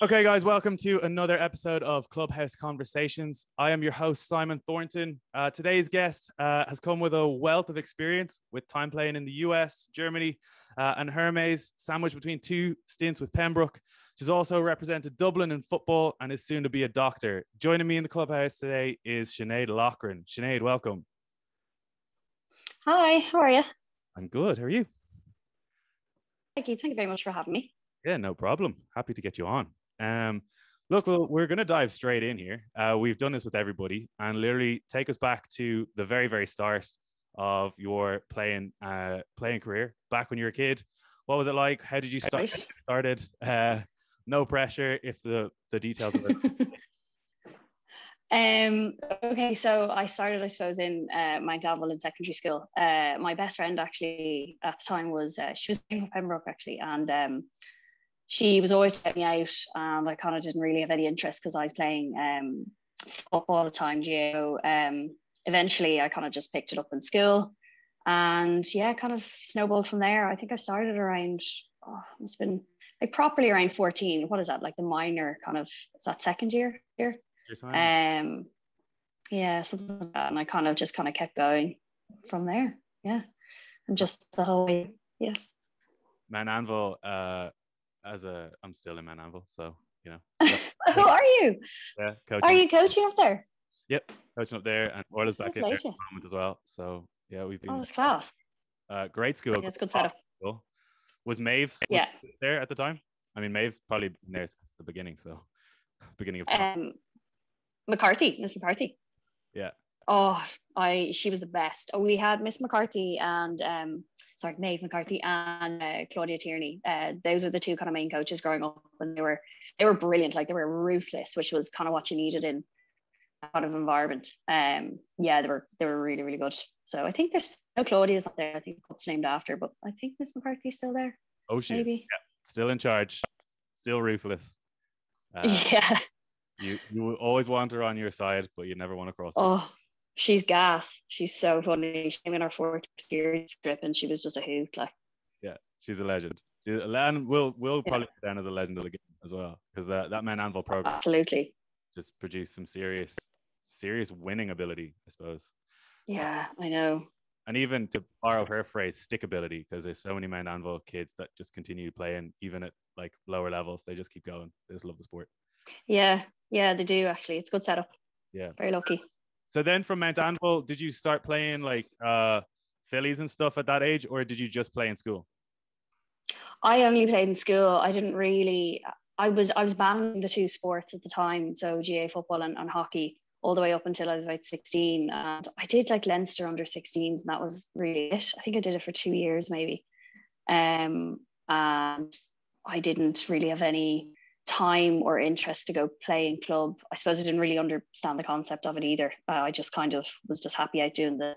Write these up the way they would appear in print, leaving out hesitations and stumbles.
Okay, guys, welcome to another episode of Clubhouse Conversations. I am your host, Simon Thornton. Today's guest has come with a wealth of experience with time playing in the US, Germany, and Hermes, sandwiched between two stints with Pembroke. She's also represented Dublin in football and is soon to be a doctor. Joining me in the clubhouse today is Sinead Loughran. Sinead, welcome. Hi, how are you? I'm good. How are you? Thank you. Thank you very much for having me. Yeah, no problem. Happy to get you on. Look, we're going to dive straight in here. We've done this with everybody, and literally take us back to the very, very start of your playing career, back when you were a kid. What was it like? How did you start? Started? No pressure if the details of it. Okay, so I started, I suppose, in Mount Anville in secondary school. My best friend actually at the time was she was in Pembroke actually, and she was always getting me out, and I kind of didn't really have any interest because I was playing football all the time. Eventually, I kind of just picked it up in school, and yeah, kind of snowballed from there. I think I started around, it's been like properly around 14. What is that? Like the minor kind of, is that second year here? Yeah, something like that. And I kind of kept going from there. Yeah, and just the whole way. Yeah. Mount Anville. I'm still in Mount Anville, so you know. Who are you? Yeah, coaching. Are you coaching up there? Yep, coaching up there, and Orla's back in there at the moment as well. So yeah, we've been. Oh, that's class. Great school. Yeah, it's good setup. Cool. Was Maeve there at the time? I mean, Maeve's probably been there since the beginning, so beginning of time. Miss McCarthy. Yeah. Oh, she was the best. We had Miss McCarthy and Maeve McCarthy and Claudia Tierney. Those are the two kind of main coaches growing up, and they were brilliant. Like, they were ruthless, which was kind of what you needed in that kind of environment. Yeah, they were really, really good. So I think there's no Claudia's not there. I think the club's named after, but I think Miss McCarthy's still there. Oh, she maybe. Yeah, still in charge, still ruthless. Yeah. You always want her on your side, but you never want to cross her. Oh, she's gas. She's so funny. She came in our fourth experience trip, and she was just a hoot. Like, yeah, she's a legend. And we'll probably put down as a legend of the game as well, because that Mount Anville program absolutely just produced some serious winning ability, I suppose. Yeah, I know. And even, to borrow her phrase, stickability, because there's so many Mount Anville kids that just continue playing even at like lower levels. They just keep going. They just love the sport. Yeah, they do actually. It's a good setup. Yeah, very lucky. So then from Mount Anville, did you start playing like fillies and stuff at that age, or did you just play in school? I only played in school. I didn't really. I was balancing the two sports at the time, so GA football and hockey, all the way up until I was about 16. And I did like Leinster under 16s, and that was really it. I think I did it for 2 years maybe. And I didn't really have any time or interest to go play in club. I suppose I didn't really understand the concept of it either. I just kind of was just happy out doing the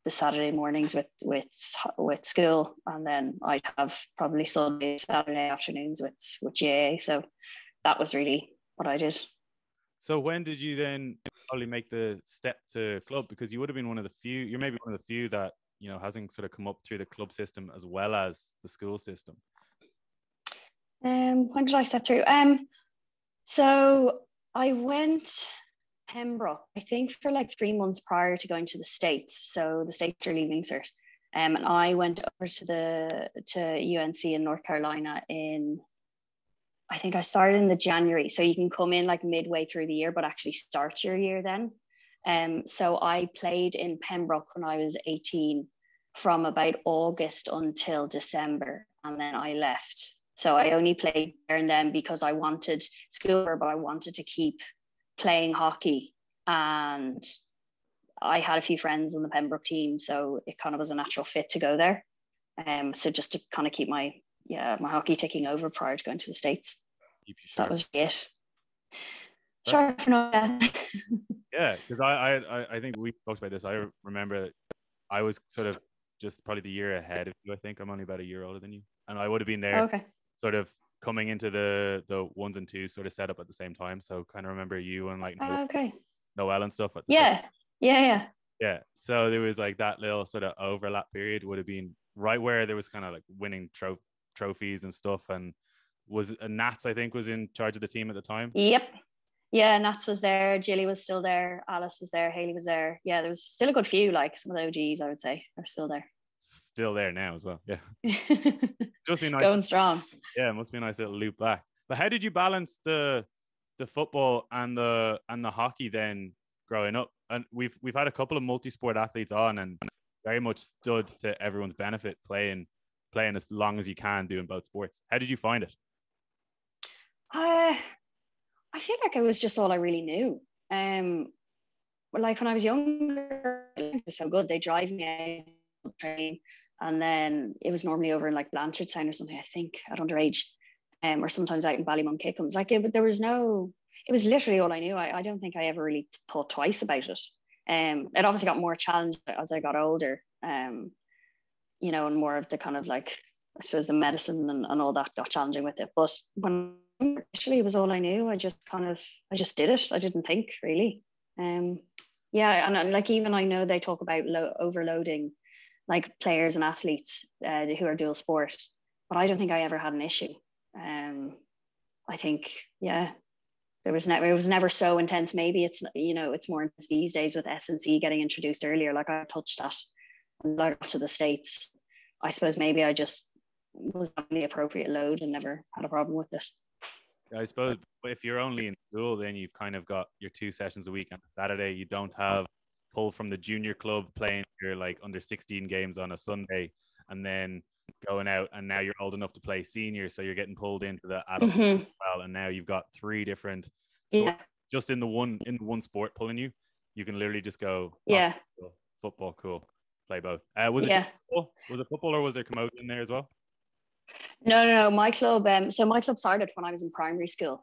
Saturday mornings with school, and then I'd have probably Sunday, Saturday afternoons with GAA. So that was really what I did. So when did you then probably make the step to club? Because you would have been one of the few, you're maybe one of the few that, you know, hasn't sort of come up through the club system as well as the school system. When did I step through? So I went Pembroke, I think, for like 3 months prior to going to the States. So the States are leaving cert. And I went over to UNC in North Carolina I think I started in the January. So you can come in like midway through the year, but actually start your year then. So I played in Pembroke when I was 18 from about August until December, and then I left. So I only played there and then because I wanted school, but I wanted to keep playing hockey. And I had a few friends on the Pembroke team, so it kind of was a natural fit to go there. So just to kind of keep my hockey ticking over prior to going to the States. So that was it. Sure. Yeah, because I think we talked about this. I remember I was sort of just probably the year ahead of you. I think I'm only about a year older than you, and I would have been there sort of coming into the ones and twos sort of set up at the same time. So kind of remember you and like Noel and stuff at the same time. Yeah. So there was like that little sort of overlap period would have been right where there was kind of like winning trophies and stuff, and was Nats, I think, was in charge of the team at the time. Yep. Yeah, Nats was there, Jilly was still there, Alice was there, Haley was there. Yeah, there was still a good few, like some of the OGs, I would say, are still there. Still there now as well. Yeah. Just be nice. Going strong. Yeah, it must be a nice little loop back. But how did you balance the football and the hockey then growing up? And we've had a couple of multi-sport athletes on, and very much stood to everyone's benefit playing as long as you can doing both sports. How did you find it? I feel like it was just all I really knew. Like when I was younger, it was so good. They drive me out train, and then it was normally over in like Blanchardstown or something, I think, at underage, or sometimes out in Ballymun Kickums. Like there was no, it was literally all I knew. I don't think I ever really thought twice about it. It obviously got more challenging as I got older, you know, and more of the kind of like, I suppose the medicine and all that got challenging with it. But when initially it was all I knew, I just did it. I didn't think really. Yeah, and like even I know they talk about overloading like players and athletes who are dual sport, but I don't think I ever had an issue. I think, yeah, it was never so intense. Maybe it's, you know, it's more intense these days with S&C getting introduced earlier. Like I touched that when I got to the States. I suppose maybe I just was on the appropriate load and never had a problem with it. I suppose if you're only in school, then you've kind of got your 2 sessions a week on a Saturday. You don't have pull from the junior club playing your like under 16 games on a Sunday, and then going out, and now you're old enough to play senior, so you're getting pulled into the adult as well. And now you've got 3 different sorts just in the one sport pulling you. You can literally just go football, cool, play both. Was it football? Was it football, or was there commotion in there as well? No. My club, so my club started when I was in primary school.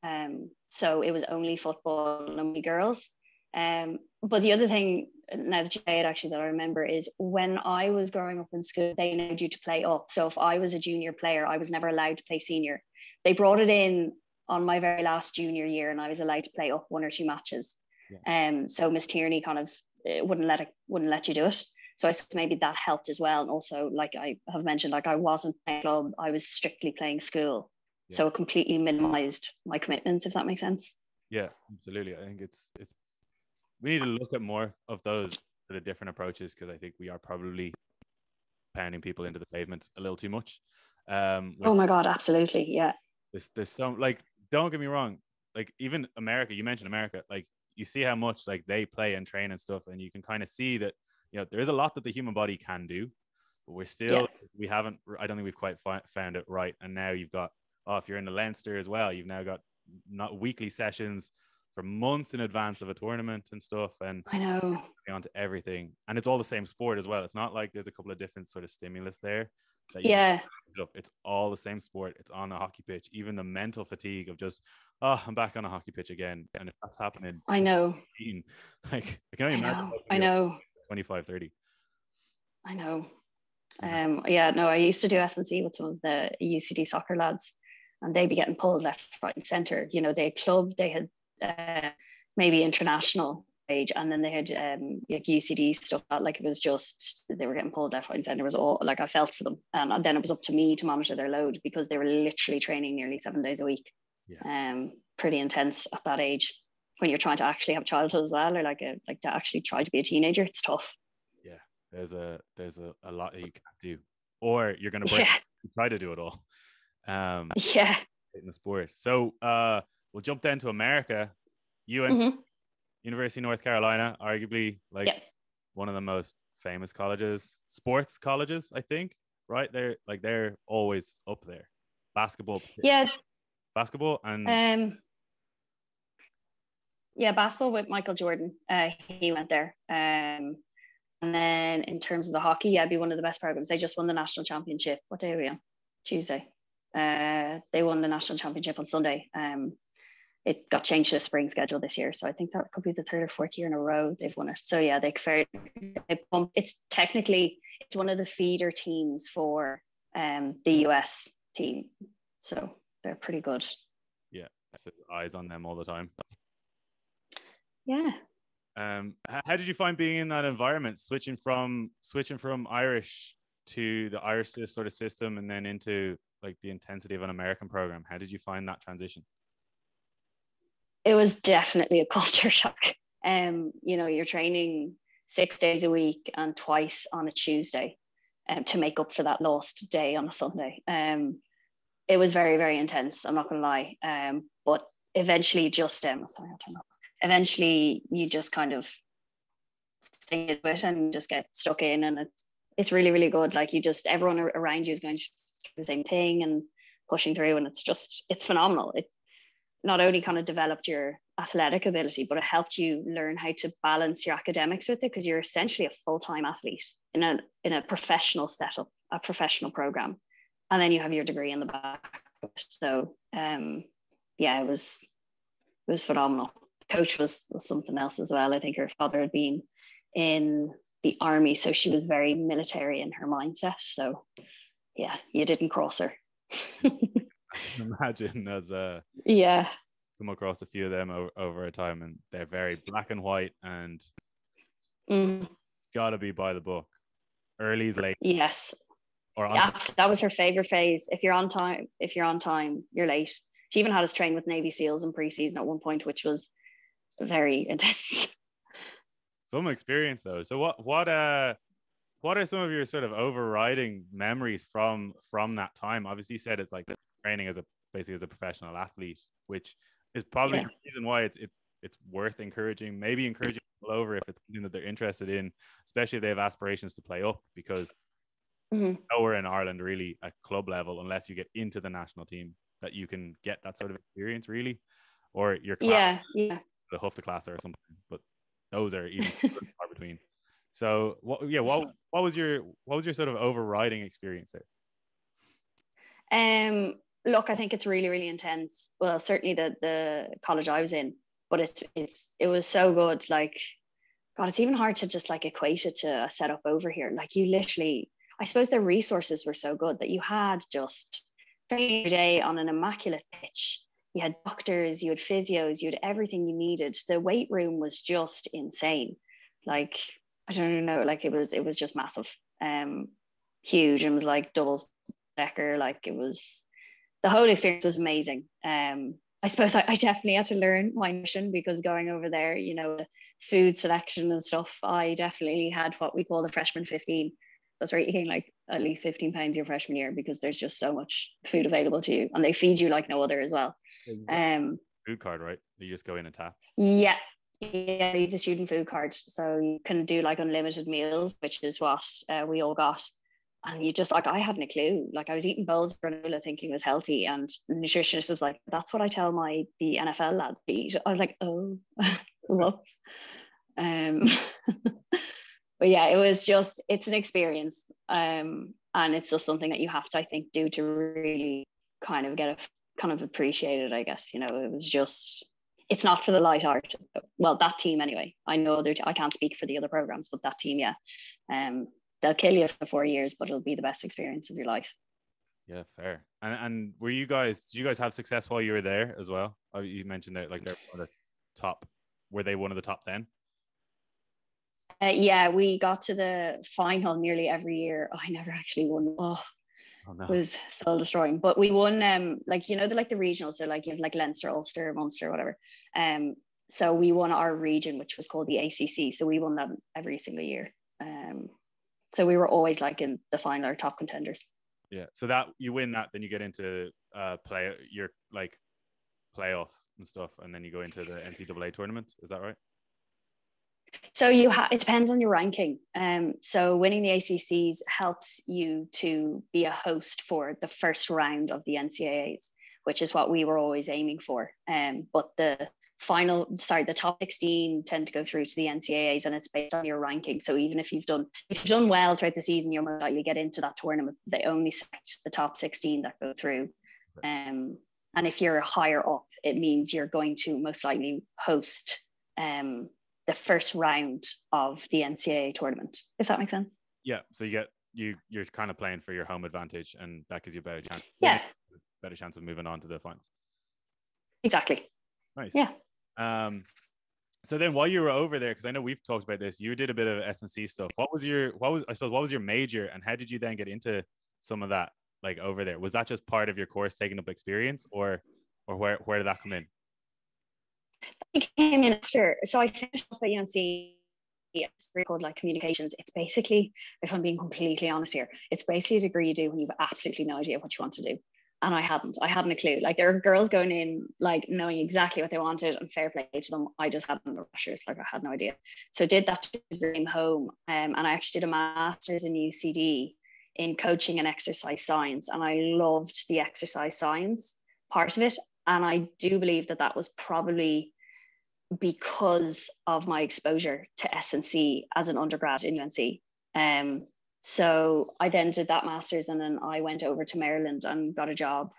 So it was only football and only girls. But the other thing, now that you say it, actually, that I remember is when I was growing up in school, they allowed you to play up. So if I was a junior player, I was never allowed to play senior. They brought it in on my very last junior year, and I was allowed to play up 1 or 2 matches. So Miss Tierney kind of wouldn't let you do it. So I suppose maybe that helped as well. And also, like I have mentioned, like I wasn't playing club, I was strictly playing school. So it completely minimized my commitments, if that makes sense. Yeah, absolutely. I think it's we need to look at more of those sort of different approaches, because I think we are probably pounding people into the pavement a little too much. Oh my God, absolutely. Yeah. There's some, like, don't get me wrong, like even America, you mentioned America, like you see how much like they play and train and stuff, and you can kind of see that, you know, there is a lot that the human body can do, but we're still, we haven't, I don't think we've quite found it right. And now you've got, if you're in the Leinster as well, you've now got not weekly sessions for months in advance of a tournament and stuff. And I know, onto everything. And it's all the same sport as well. It's not like there's a couple of different sort of stimulus there. It's all the same sport. It's on a hockey pitch. Even the mental fatigue of just, I'm back on a hockey pitch again. And if that's happening, I know. Like I can only imagine. I know. 25, 30. I know. I used to do S&C with some of the UCD soccer lads, and they'd be getting pulled left, right, and center. You know, they had maybe international age, and then they had like UCD stuff that, like, it was just they were getting pulled left, right, and center. It was all like, I felt for them, and then it was up to me to monitor their load, because they were literally training nearly 7 days a week. Pretty intense at that age, when you're trying to actually have childhood as well, or like to actually try to be a teenager. It's tough. Yeah, there's a lot that you can't do, or you're going to break. Try to do it all. In the sport. So we'll jump down to America. UNC, University of North Carolina, arguably like one of the most famous sports colleges, I think. Right? They're always up there. Basketball. Basketball and basketball with Michael Jordan. He went there. And then in terms of the hockey, it'd be one of the best programs. They just won the national championship. What day are we on? Tuesday. They won the national championship on Sunday. It got changed to a spring schedule this year, so I think that could be the 3rd or 4th year in a row they've won it. So yeah, it's one of the feeder teams for the US team, so they're pretty good. Yeah, eyes on them all the time. Yeah. How did you find being in that environment, switching from Irish to the Irish sort of system, and then into like the intensity of an American program. How did you find that transition? It was definitely a culture shock. You're training 6 days a week and twice on a Tuesday, to make up for that lost day on a Sunday. It was very, very intense. I'm not going to lie. But eventually, eventually, you just kind of sing it with and just get stuck in, and it's really, really good. Like, everyone around you is going to do the same thing and pushing through, and it's phenomenal. It not only kind of developed your athletic ability, but it helped you learn how to balance your academics with it, because you're essentially a full-time athlete in a professional setup, a professional program, and then you have your degree in the back. So yeah, it was phenomenal. The coach was something else as well. I think her father had been in the army, so she was very military in her mindset. So yeah, you didn't cross her. Imagine as yeah, come across a few of them over a time, and they're very black and white and gotta be by the book. Early's late. Yes. Or yeah, that was her favorite phase. If you're on time, you're late. She even had us train with Navy SEALs in pre-season at one point, which was very intense. Some experience though. So what are some of your sort of overriding memories from that time? Obviously you said it's like training basically as a professional athlete, which is probably the reason why it's worth encouraging people over if it's something that they're interested in, especially if they have aspirations to play up, because nowhere in Ireland really at club level, unless you get into the national team, that you can get that sort of experience really, or your class, the Hufta class or something, but those are even far between. So what was your sort of overriding experience there? Look, I think it's really, really intense. Well, certainly the college I was in, but it was so good. Like, God, it's even hard to just like equate it to a setup over here. Like, you literally, I suppose the resources were so good that you had just training every day on an immaculate pitch. You had doctors, you had physios, you had everything you needed. The weight room was just insane. Like, I don't know, like it was just massive, huge. And it was like double decker. Like, the whole experience was amazing. I suppose I definitely had to learn my mission, because going over there, food selection and stuff, I definitely had what we call the freshman 15. That's where you gain like at least 15 pounds your freshman year, because there's just so much food available to you, and they feed you like no other as well. Food card, right? You just go in and tap. Yeah, the student food card, so you can do like unlimited meals, which is what we all got. And you just, like, I hadn't a clue. Like, I was eating bowls of granola thinking it was healthy, and the nutritionist was like, "That's what I tell the NFL lads to eat." I was like, "Oh, whoops." But yeah, it's an experience, and it's just something that you have to, I think, do to really kind of appreciate it. I guess it was just, it's not for the light art. Well, that team anyway. I know I can't speak for the other programs, but that team, yeah. They'll kill you for 4 years, but it'll be the best experience of your life. Yeah, fair. And did you guys have success while you were there as well? You mentioned that, like, they're one of the top. Were they one of the top then? Yeah, we got to the final nearly every year. I never actually won. Oh no. It was soul destroying. But we won like the regionals. So like you have like Leinster, Ulster, Munster, whatever. So we won our region, which was called the ACC. So we won that every single year. So we were always like in the final or top contenders. Yeah. So that you win that, then you get into your like playoffs and stuff, and then you go into the NCAA tournament. Is that right? So it depends on your ranking. So winning the ACCs helps you to be a host for the first round of the NCAAs, which is what we were always aiming for. But the top 16 tend to go through to the NCAAs, and it's based on your ranking. So even if you've done well throughout the season, you're most likely get into that tournament. They only select the top 16 that go through. And if you're higher up, it means you're going to most likely host the first round of the NCAA tournament, if that makes sense. Yeah. So you're kind of playing for your home advantage, and that gives you a better chance. Yeah. Better chance of moving on to the finals. Exactly. Nice. Yeah. So then while you were over there, because I know we've talked about this, you did a bit of S&C stuff. What was your major, and how did you then get into some of that, like over there? Was that just part of your course taking up experience, or where did that come in? It came in after. So I finished up at UNC. It's called like communications. It's basically, if I'm being completely honest here, it's basically a degree you do when you've absolutely no idea what you want to do. And I hadn't a clue. Like there are girls going in like knowing exactly what they wanted, and fair play to them. I just had no pressures. Like I had no idea. So I did that degree, came home, and I actually did a master's in UCD in coaching and exercise science. And I loved the exercise science part of it. And I do believe that that was probably because of my exposure to S&C as an undergrad in UNC. So I then did that master's, and then I went over to Maryland and got a job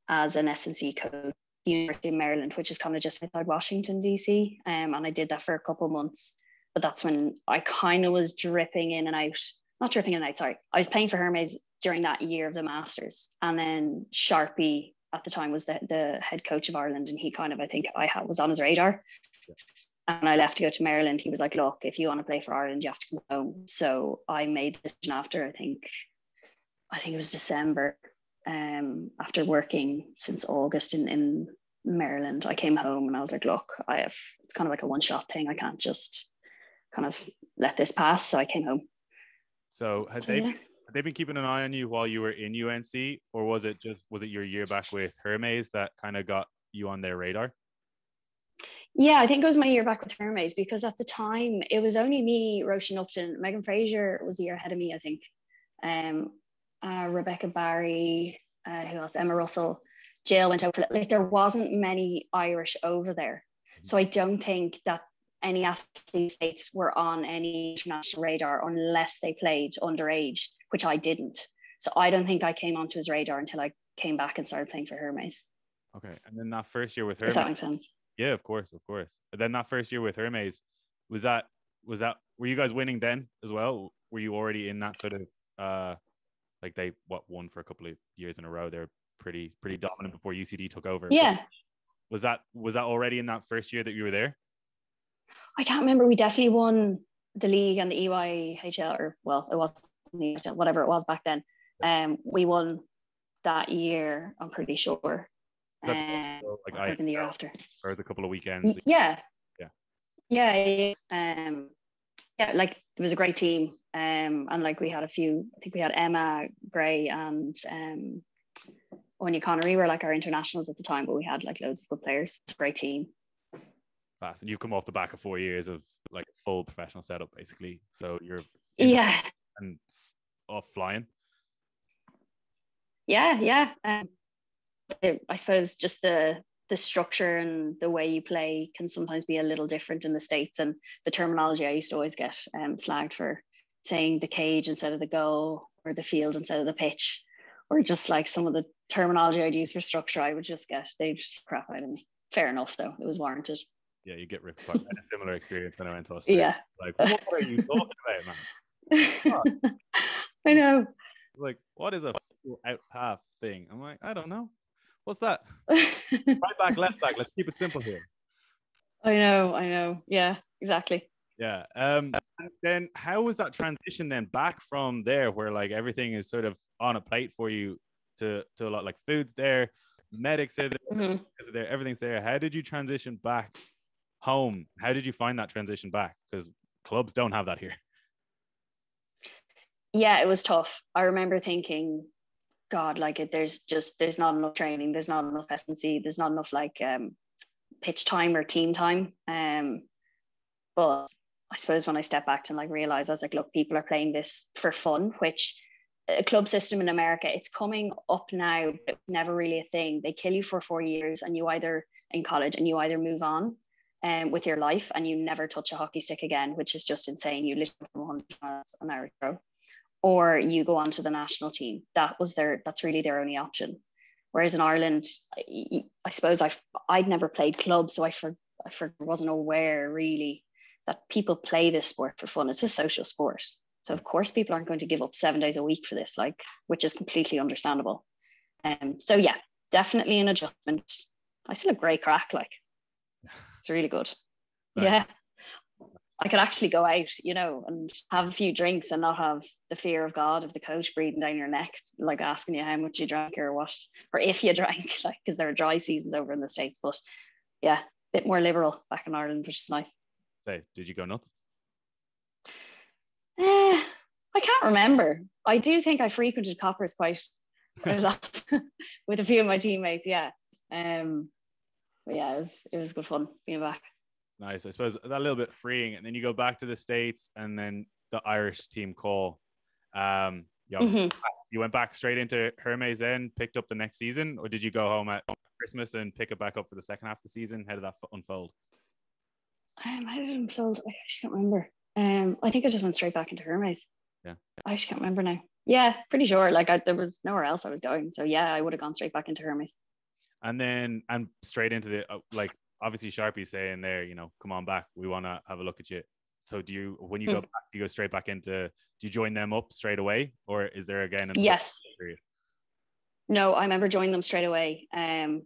as an S&C coach, University of Maryland, which is kind of just outside Washington, DC. And I did that for a couple of months, but that's when I kind of was dripping in and out, not dripping in and out, sorry. I was playing for Hermes during that year of the master's, and then Sharpie at the time was the head coach of Ireland, and he kind of, I think was on his radar. Yeah. And I left to go to Maryland. He was like, look, if you want to play for Ireland, you have to come home. So I made the decision after, I think it was December, after working since August in Maryland. I came home and I was like, look, it's kind of like a one-shot thing. I can't just kind of let this pass. So I came home. So had they been keeping an eye on you while you were in UNC, or was it your year back with Hermes that kind of got you on their radar? Yeah, I think it was my year back with Hermes, because at the time it was only me, Roisin Upton. Megan Fraser was a year ahead of me, I think. Rebecca Barry, who else? Emma Russell, Jill went over. Like there wasn't many Irish over there, so I don't think that any athletes were on any international radar unless they played underage, which I didn't. So I don't think I came onto his radar until I came back and started playing for Hermes. Okay, and then that first year with Hermes. If that makes sense. Yeah, of course. And then that first year with Hermes, were you guys winning then as well? Were you already in that sort of like they won for a couple of years in a row? They're pretty dominant before UCD took over. Yeah. But was that already in that first year that you were there? I can't remember. We definitely won the league and the EYHL, or well, it was whatever it was back then. We won that year, I'm pretty sure. Like in the year after, or was a couple of weekends? Yeah. Like it was a great team, and like we had I think we had Emma Gray and Anya Connery were like our internationals at the time, but we had like loads of good players. It's a great team. Class. And you've come off the back of 4 years of like full professional setup, basically. So you're and off flying. Yeah. I suppose just the structure and the way you play can sometimes be a little different in the States, and the terminology I used to always get slagged for saying the cage instead of the goal, or the field instead of the pitch, or just like some of the terminology I'd use for structure, I would just they'd just crap out of me. Fair enough though, it was warranted. Yeah, you get ripped apart. I had a similar experience when I went to Australia. Yeah. Like, what are you talking about, man? I know. Like, what is a out half thing? I'm like, I don't know. What's that? Right back, left back. Let's keep it simple here. I know. Yeah, exactly. Yeah. Then how was that transition then back from there, where like everything is sort of on a plate for you, to a lot, like food's there, medics are there, everything's there. How did you transition back home? How did you find that transition back? Because clubs don't have that here. Yeah, it was tough. I remember thinking, God, like there's not enough training, there's not enough S&C, there's not enough like pitch time or team time. But I suppose when I stepped back and like realized, I was like, look, people are playing this for fun, which a club system in America, it's coming up now, but it's never really a thing. They kill you for 4 years, and you either in college and you either move on with your life and you never touch a hockey stick again, which is just insane. You literally from 100 miles an hour throw, or you go on to the national team. That's really their only option. Whereas in Ireland, I suppose I'd never played club, so I wasn't aware really that people play this sport for fun. It's a social sport. So of course people aren't going to give up 7 days a week for this, like, which is completely understandable. So yeah, definitely an adjustment. I still have great crack, like it's really good. Right. Yeah. I could actually go out, and have a few drinks and not have the fear of God of the coach breathing down your neck, like asking you how much you drank or what, or if you drank, like, because there are dry seasons over in the States. But yeah, a bit more liberal back in Ireland, which is nice. Say, did you go nuts? I can't remember. I do think I frequented Coppers quite a lot with a few of my teammates. Yeah. But yeah, it was good fun being back. Nice. I suppose that a little bit freeing, and then you go back to the States, and then the Irish team call. You went back straight into Hermes, then picked up the next season, or did you go home at Christmas and pick it back up for the second half of the season? How did that unfold? How did it unfold? I actually can't remember. I think I just went straight back into Hermes. Yeah. I actually can't remember now. Yeah, pretty sure. Like there was nowhere else I was going, so yeah, I would have gone straight back into Hermes. And straight into the obviously Sharpie saying there, come on back, we want to have a look at you. So when you go back, do you go straight back into, do you join them up straight away, or is there again yes period? No, I remember joining them straight away, and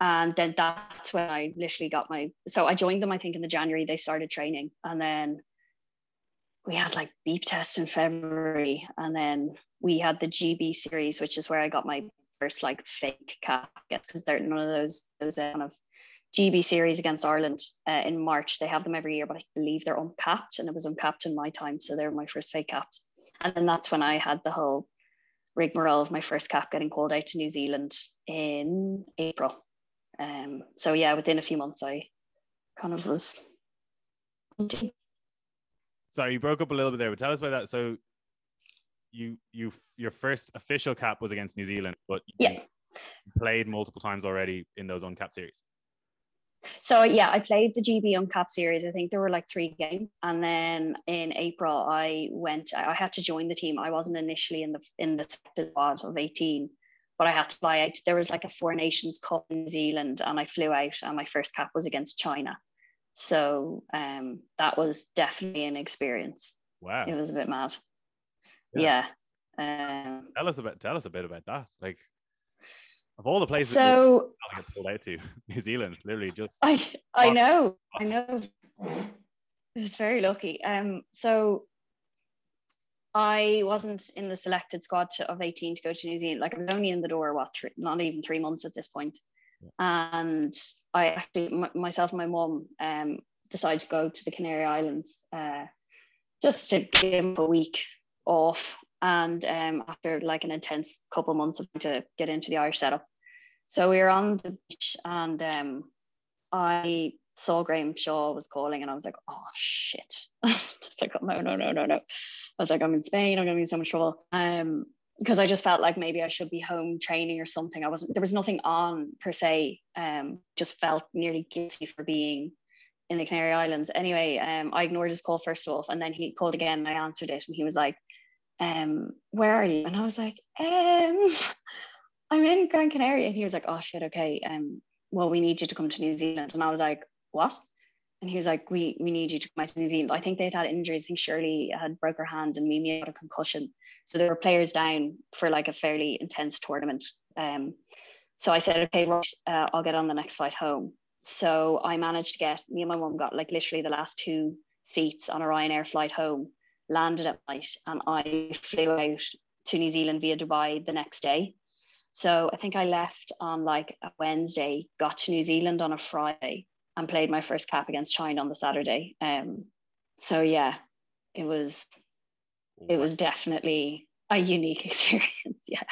then that's when I literally got so I joined them, I think in the January they started training, and then we had like beep tests in February, and then we had the GB series, which is where I got my first like fake cap, because they're none of those kind of GB series against Ireland in March. They have them every year, but I believe they're uncapped, and it was uncapped in my time, so they were my first fake caps. And then that's when I had the whole rigmarole of my first cap getting called out to New Zealand in April. So yeah, within a few months I kind of was. Sorry, you broke up a little bit there, but tell us about that. So your first official cap was against New Zealand, but you played multiple times already in those uncapped series. So yeah, I played the GB uncapped series. I think there were like 3 games, and then in April I had to join the team. I wasn't initially in the squad of 18, but I had to fly out. There was like a 4 Nations Cup in New Zealand, and I flew out, and my first cap was against China. So that was definitely an experience. Wow, it was a bit mad. Yeah. Tell us a bit about that. Like, of all the places so to get pulled out to, New Zealand, literally just. I know. It was very lucky. So I wasn't in the selected squad of 18 to go to New Zealand. Like, I was only in the door, not even 3 months at this point. And I actually, myself and my mum, decided to go to the Canary Islands just to give him a week off. And after like an intense couple of months of trying to get into the Irish setup. So we were on the beach, and I saw Graham Shaw was calling, and I was like, oh shit. I was like, oh, no. I was like, I'm in Spain, I'm gonna be in so much trouble. Because I just felt like maybe I should be home training or something. There was nothing on per se. Just felt nearly guilty for being in the Canary Islands. Anyway, I ignored his call first off, and then he called again, and I answered it, and he was like, where are you? And I was like, I'm in Gran Canaria. And he was like, oh shit, okay. Well, we need you to come to New Zealand. And I was like, what? And he was like, we need you to come out to New Zealand. I think they'd had injuries. I think Shirley had broke her hand and Mimi had a concussion. So there were players down for like a fairly intense tournament. So I said, okay, right, I'll get on the next flight home. So I managed to get, me and my mum got like literally the last 2 seats on a Ryanair flight home, landed at night, and I flew out to New Zealand via Dubai the next day. So I think I left on like a Wednesday, got to New Zealand on a Friday, and played my first cap against China on the Saturday. So yeah, it was definitely a unique experience. Yeah.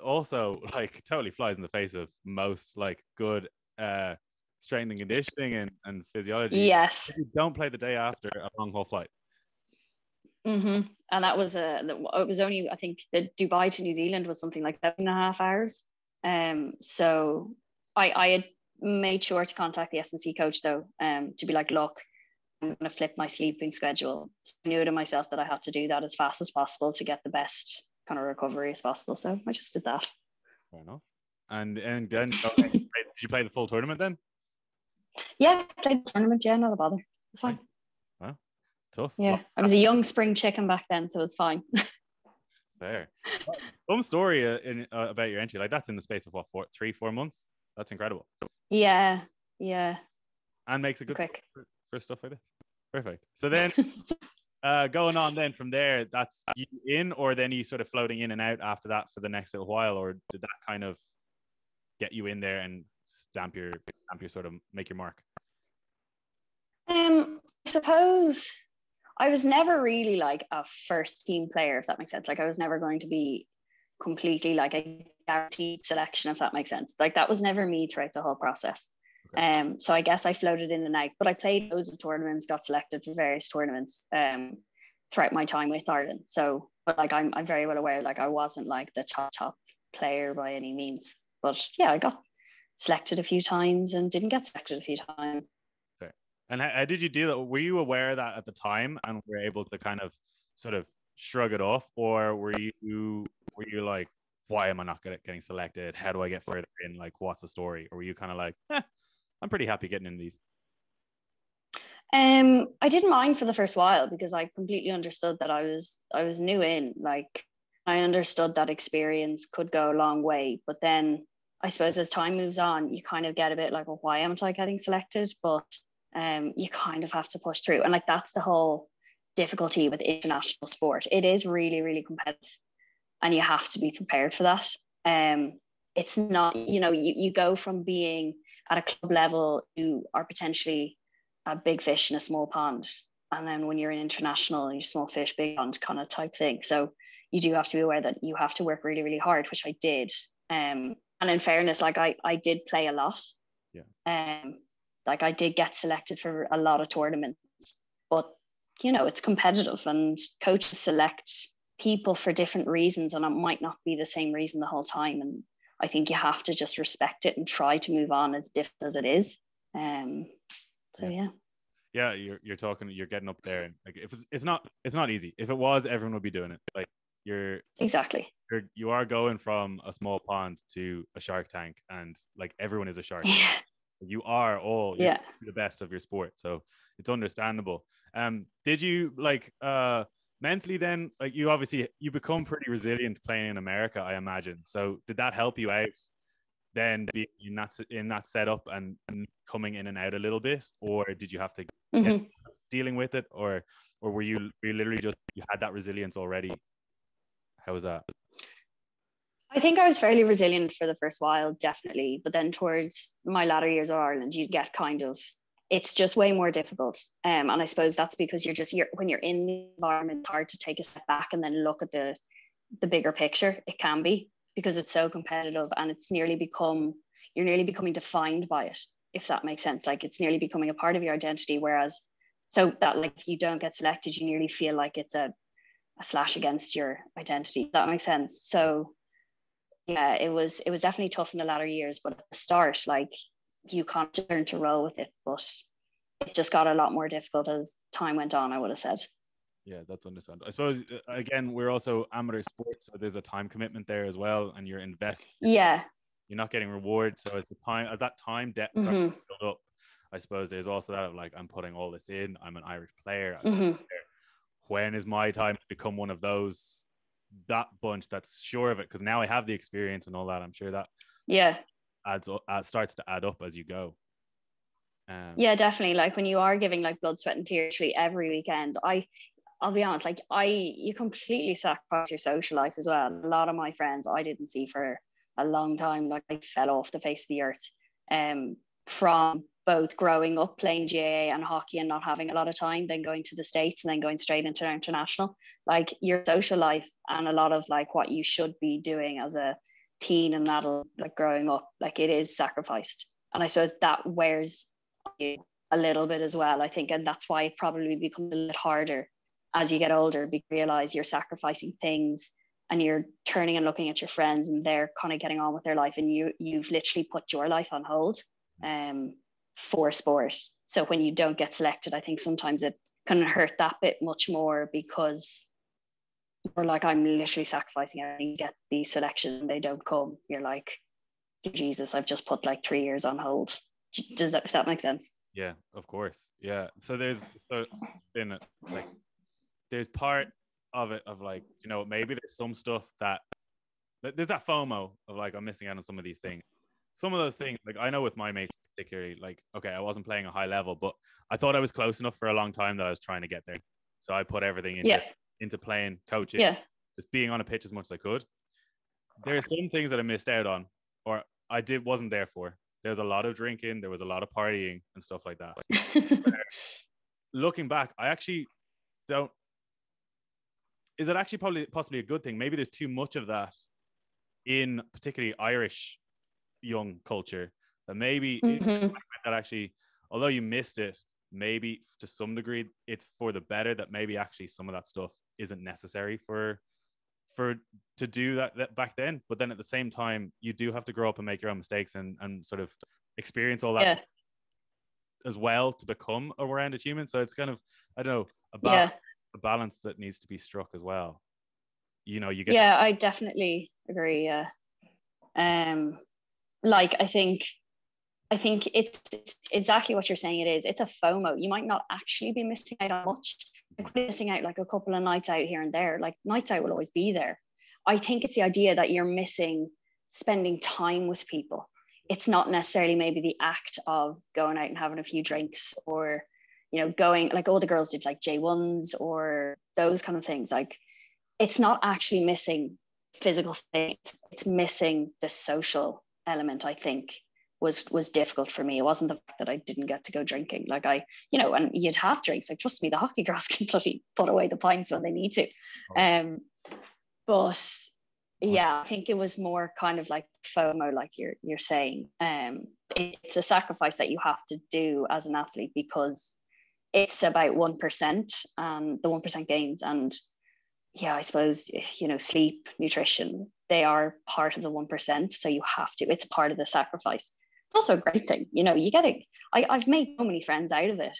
Also, like, totally flies in the face of most like good strength and conditioning and physiology. Yes. You don't play the day after a long haul flight. Mm-hmm. And that was it was only, I think the Dubai to New Zealand was something like 7.5 hours. So I had made sure to contact the S&C coach though, to be like, look, I'm going to flip my sleeping schedule. So I knew to myself that I had to do that as fast as possible to get the best kind of recovery as possible. So I just did that. Fair enough. And then did you play the full tournament then? Yeah, I played the tournament. Yeah, not a bother. It's fine. Wow, tough. Yeah, I was a young spring chicken back then, so it's fine. Fair. Some story about your entry, like that's in the space of what, 3-4 months? That's incredible. Yeah. And makes it good quick for stuff like this. Perfect. So then going on then from there, that's you in, or then you sort of floating in and out after that for the next little while, or did that kind of get you in there and stamp your sort of make your mark? I suppose I was never really like a first team player, if that makes sense. Like I was never going to be completely like a guaranteed selection, if that makes sense. Like that was never me throughout the whole process. Okay. So I guess I floated in and out, but I played loads of tournaments, got selected for various tournaments throughout my time with Ireland. So, but like I'm very well aware, like I wasn't like the top player by any means. But yeah, I got selected a few times and didn't get selected a few times. Okay. And how did you do that? Were you aware of that at the time and were able to kind of sort of shrug it off, or were you like, why am I not getting selected? How do I get further in? Like, what's the story? Or were you kind of like, I'm pretty happy getting in these? I didn't mind for the first while because I completely understood that I was new in. Like I understood that experience could go a long way, but then I suppose as time moves on, you kind of get a bit like, well, why am I getting selected? But you kind of have to push through, and like that's the whole difficulty with international sport. It is really, really competitive, and you have to be prepared for that. It's not, you go from being at a club level, you are potentially a big fish in a small pond. And then when you're an international, you're small fish, big pond kind of type thing. So you do have to be aware that you have to work really, really hard, which I did. And in fairness, like I did play a lot. Yeah. Like I did get selected for a lot of tournaments, but it's competitive and coaches select people for different reasons, and it might not be the same reason the whole time. And I think you have to just respect it and try to move on as difficult as it is. So yeah, you're getting up there, and like if it's not easy. If it was, everyone would be doing it. Like exactly you are going from a small pond to a shark tank, and like everyone is a shark. Yeah. You are all Yeah. the best of your sport, so it's understandable. Did you like mentally then, like you become pretty resilient playing in America, I imagine. So did that help you out then being in that setup and coming in and out a little bit, or did you have to get dealing with it, or were you literally just you had that resilience already? How was that? I think I was fairly resilient for the first while, definitely. But then towards my latter years of Ireland, you get it's just way more difficult. And I suppose that's because when you're in the environment, it's hard to take a step back and then look at the bigger picture. It can be because it's so competitive, and you're nearly becoming defined by it, if that makes sense. Like it's nearly becoming a part of your identity. Whereas, so that like if you don't get selected, you nearly feel like it's a slash against your identity. If that makes sense. So yeah, it was definitely tough in the latter years, but at the start, like you can't learn to roll with it. But it just got a lot more difficult as time went on, I would have said. Yeah, that's understandable. I suppose again, we're also amateur sports, so there's a time commitment there as well, and you're investing. Yeah. You're not getting rewards, so at that time debt starts to build up. I suppose there's also that of like, I'm putting all this in. I'm an Irish player. When is my time to become one of that bunch that's sure of it? Because now I have the experience and all that. I'm sure that starts to add up as you go. Yeah, definitely. Like when you are giving like blood, sweat, and tears every weekend, I'll be honest, like you completely sacrifice your social life as well. A lot of my friends I didn't see for a long time, like I fell off the face of the earth. From both growing up playing GAA and hockey and not having a lot of time, then going to the States and then going straight into international. Like your social life and a lot of like what you should be doing as a teen and adult, like growing up, like it is sacrificed. And I suppose that wears you a little bit as well, I think. And that's why it probably becomes a little harder as you get older, because you realize you're sacrificing things and you're turning and looking at your friends and they're kind of getting on with their life, and you've literally put your life on hold for sport. So when you don't get selected, I think sometimes it can hurt that bit much more, because you're like, I'm literally sacrificing everything to get these selections and they don't come. You're like, Jesus, I've just put like 3 years on hold. If that make sense? Yeah, of course. Yeah. So there's been like there's part of it of like, maybe there's some stuff that there's that FOMO of like, I'm missing out on some of these things. Some of those things, like I know with my mates particularly like, okay, I wasn't playing a high level, but I thought I was close enough for a long time that I was trying to get there. So I put everything into playing, coaching, just being on a pitch as much as I could. There are some things that I missed out on, or wasn't there for. There's a lot of drinking, there was a lot of partying and stuff like that. Looking back, I actually don't. Is it actually possibly a good thing? Maybe there's too much of that in particularly Irish young culture, that maybe that actually, although you missed it, maybe to some degree it's for the better, that maybe actually some of that stuff isn't necessary for to do that back then. But then at the same time, you do have to grow up and make your own mistakes and sort of experience all that as well to become a rounded human. So it's kind of, I don't know, a balance that needs to be struck as well. You know, you get I definitely agree. Like I think it's exactly what you're saying. It's a FOMO. You might not actually be missing out on much. You're missing out like a couple of nights out here and there. Like nights out will always be there. I think it's the idea that you're missing spending time with people. It's not necessarily maybe the act of going out and having a few drinks, or, you know, going like all the girls did like J1s or those kind of things. Like it's not actually missing physical things. It's missing the social element, I think. Was difficult for me. It wasn't the fact that I didn't get to go drinking. Like and you'd have drinks. Like, trust me, the hockey girls can bloody put away the pints when they need to. But I think it was more kind of like FOMO, like you're saying. It's a sacrifice that you have to do as an athlete, because it's about 1%, the 1% gains. And I suppose, you know, sleep, nutrition, they are part of the 1%. So you have to, it's part of the sacrifice. It's also a great thing, you know, you get it. I've made so many friends out of it.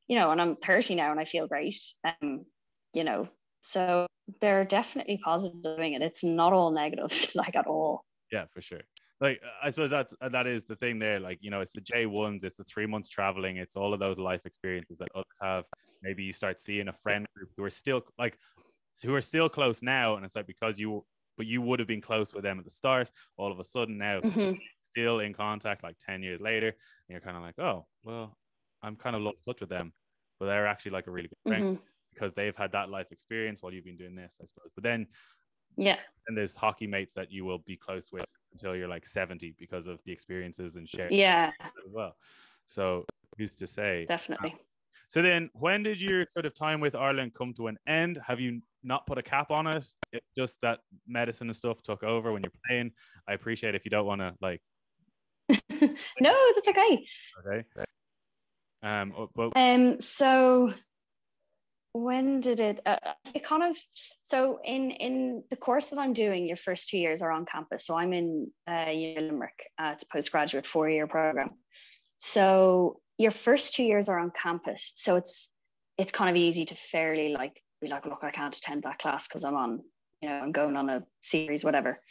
You know, and I'm 30 now and I feel great. You know, so they're definitely positive in it. It's not all negative, like at all. Yeah, for sure. Like, I suppose that is the thing there. Like, you know, it's the J1s, it's the 3 months traveling, it's all of those life experiences that others have. Maybe you start seeing a friend group who are still close now, and it's like, because you would have been close with them at the start, all of a sudden now still in contact like 10 years later, and you're kind of like, oh well, I'm kind of lost touch with them, but they're actually like a really good friend because they've had that life experience while you've been doing this, I suppose. But then and there's hockey mates that you will be close with until you're like 70 because of the experiences and share as well. So who's to say? Definitely. So then, when did your sort of time with Ireland come to an end? Have you not put a cap on it? It's just that medicine and stuff took over when you're playing. I appreciate if you don't want to like. No, that's okay. Okay. So when did it? It kind of. So in the course that I'm doing, your first 2 years are on campus. So I'm in Limerick. It's a postgraduate 4-year program. So your first 2 years are on campus, so it's kind of easy to fairly like be like, look, I can't attend that class because I'm on, you know, I'm going on a series, whatever,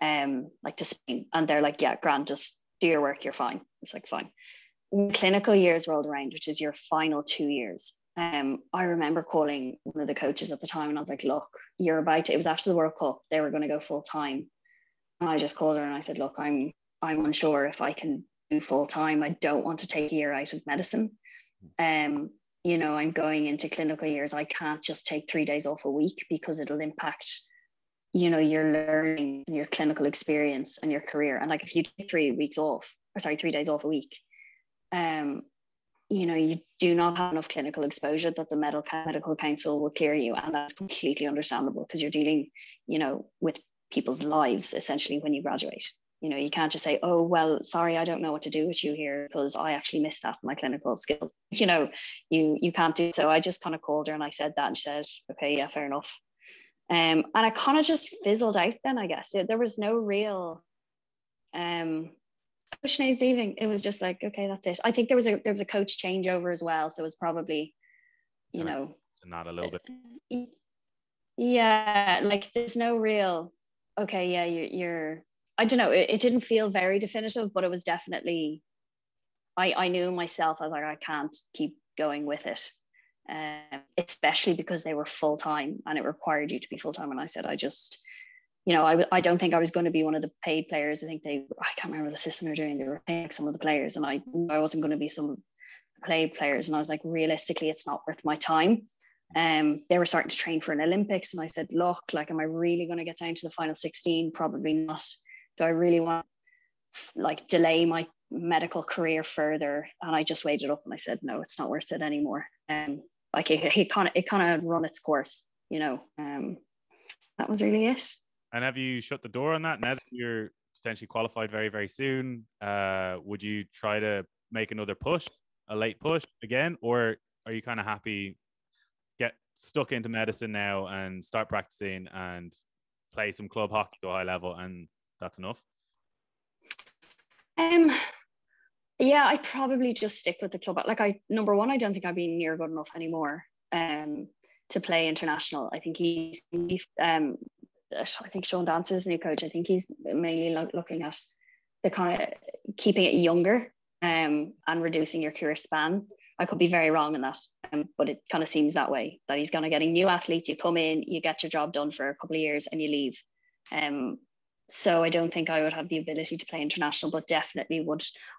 like to Spain, and they're like, yeah, grand, just do your work, you're fine. It's like, fine. When clinical years rolled around, which is your final 2 years, I remember calling one of the coaches at the time, and I was like, look, you're about to, it was after the World Cup, they were going to go full time, and I just called her and I said, look, I'm unsure if I can do full time. I don't want to take a year out of medicine. You know, I'm going into clinical years. I can't just take 3 days off a week because it'll impact, you know, your learning and your clinical experience and your career. And like, if you take 3 days off a week, you know, you do not have enough clinical exposure that the medical council will clear you. And that's completely understandable, because you're dealing, you know, with people's lives essentially when you graduate. You know, you can't just say, oh, well, sorry, I don't know what to do with you here because I actually missed that in my clinical skills. You know, you can't do so. I just kind of called her and I said that, and she said, okay, yeah, fair enough. And I kind of just fizzled out then, I guess. There was no real Sinead's leaving. It was just like, okay, that's it. I think there was a coach changeover as well. So it was probably, you know. Not a little bit. Yeah, like there's no real, okay, yeah, you're I don't know, it didn't feel very definitive, but it was definitely, I knew myself, I was like, I can't keep going with it. Especially because they were full-time and it required you to be full-time. And I said, I just, I don't think I was going to be one of the paid players. I can't remember the system they're doing. They were paying some of the players, and I wasn't going to be some paid players. And I was like, realistically, it's not worth my time. They were starting to train for an Olympics, and I said, look, like, am I really going to get down to the final 16? Probably not. Do I really want to like delay my medical career further? And I just weighed it up, and I said, no, it's not worth it anymore. Like it kind of run its course, that was really it. And have you shut the door on that now that you're potentially qualified very, very soon? Would you try to make another push, a late push again, or are you kind of happy, get stuck into medicine now and start practicing and play some club hockey to a high level, and that's enough? Yeah, I'd probably just stick with the club. Like, number one, I don't think I'd be near good enough anymore to play international. I think I think Sean Dancer is the new coach. I think he's mainly looking at the kind of keeping it younger and reducing your career span. I could be very wrong in that, but it kind of seems that way, that he's kind of getting new athletes. You come in, you get your job done for a couple of years and you leave. So I don't think I would have the ability to play international, but definitely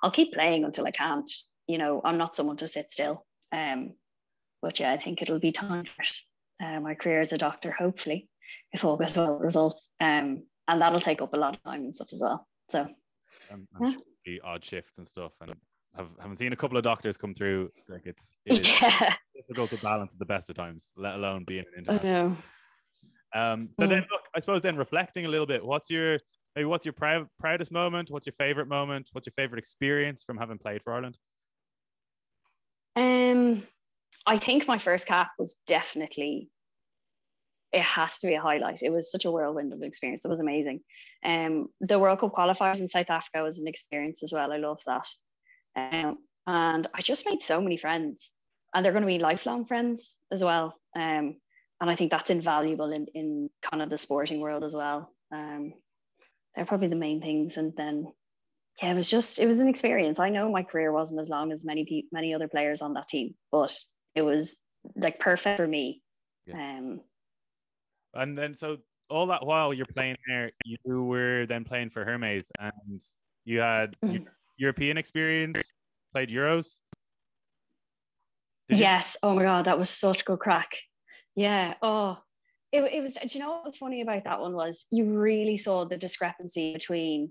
I'll keep playing until I can't. I'm not someone to sit still. But yeah, I think it'll be time for it. My career as a doctor, hopefully, if all goes well, results. And that'll take up a lot of time and stuff as well. So I'm sure the odd shifts and stuff, and haven't seen a couple of doctors come through. Like it is difficult to balance at the best of times, let alone being an international. I know. So then, look, I suppose then reflecting a little bit, what's your proudest moment? What's your favorite moment? What's your favorite experience from having played for Ireland? I think my first cap was definitely, it has to be a highlight. It was such a whirlwind of experience. It was amazing. The World Cup qualifiers in South Africa was an experience as well. I loved that. And I just made so many friends, and they're going to be lifelong friends as well. And I think that's invaluable in kind of the sporting world as well. They're probably the main things. And then, yeah, it was an experience. I know my career wasn't as long as many other players on that team, but it was like perfect for me. Yeah. And then, so all that while you're playing there, you were then playing for Hermes, and you had European experience, played Euros. Yes. Oh my God, that was such good crack. Yeah. Oh, it was. Do you know what's funny about that one was you really saw the discrepancy between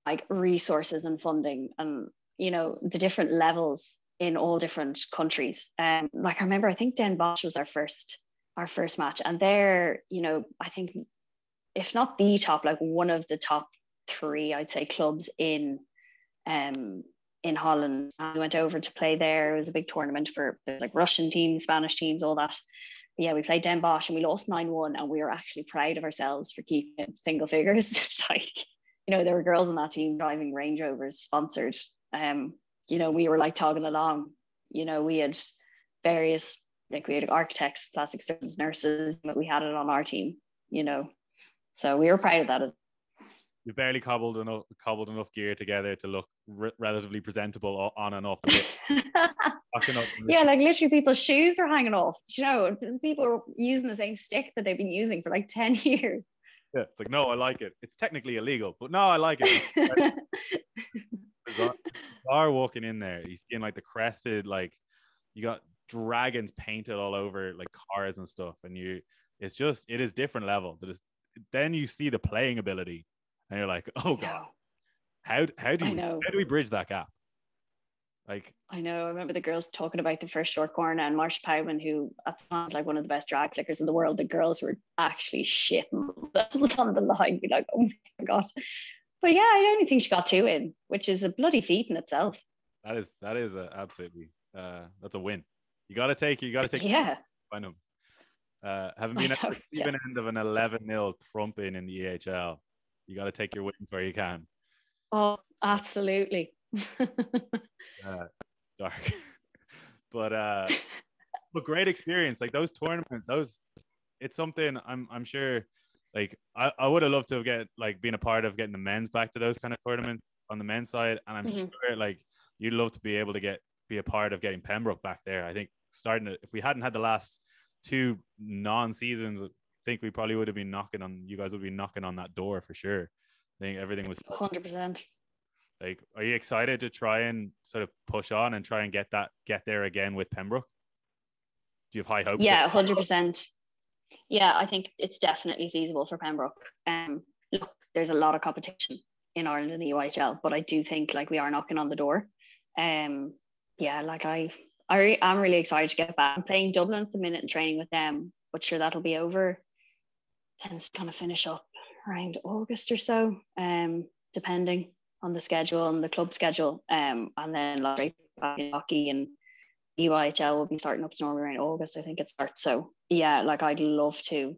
like resources and funding, and the different levels in all different countries. Like I remember, I think Den Bosch was our first match, and they're I think if not the top, like one of the top three, I'd say, clubs in Holland. We went over to play there. It was a big tournament for like Russian teams, Spanish teams, all that. But yeah, we played Den Bosch and we lost 9-1, and we were actually proud of ourselves for keeping it single figures. It's like, there were girls on that team driving Range Rovers sponsored. We were like togging along. We had various, like we had architects, plastic surgeons, nurses, but we had it on our team, so we were proud of that. You barely cobbled enough gear together to look relatively presentable on and off the pitch. Yeah, like literally people's shoes are hanging off. People are using the same stick that they've been using for like 10 years. Yeah, it's like, no, I like it. It's technically illegal, but no, I like it. Bizarre walking in there. You see in like the crested, like you got dragons painted all over like cars and stuff, and it is different level. Then you see the playing ability, and you're like, oh God, how do we bridge that gap? Like, I know. I remember the girls talking about the first short corner, and Marsha Powman, who at the time was like one of the best drag flickers in the world. The girls were actually shitting themselves on the line, be like, oh my God. But yeah, I only think she got 2 in, which is a bloody feat in itself. That is absolutely that's a win. You got to take. Yeah. I know. Having been at the receiving end of an 11-0 thumping in the EHL, you got to take your wins where you can. Oh, absolutely. It's dark, but great experience. Like those tournaments, it's something I'm sure. Like I would have loved to have been a part of getting the men's back to those kind of tournaments on the men's side, and I'm sure like you'd love to be able to be a part of getting Pembroke back there. I think if we hadn't had the last 2 non-seasons think we probably would have been knocking on, you guys would be knocking on that door for sure. I think everything was 100%. like, are you excited to try and sort of push on and try and get there again with Pembroke? Do you have high hopes? Yeah, 100%. Yeah, I think it's definitely feasible for Pembroke. Look, there's a lot of competition in Ireland in the UIHL, but I do think like we are knocking on the door. Yeah, like I'm really excited to get back. I'm playing Dublin at the minute and training with them, but sure that'll be over. Tends to kind of finish up around August or so, depending on the schedule and the club schedule. And then like hockey and UIHL will be starting up normally around August, I think it starts. So yeah, like I'd love to,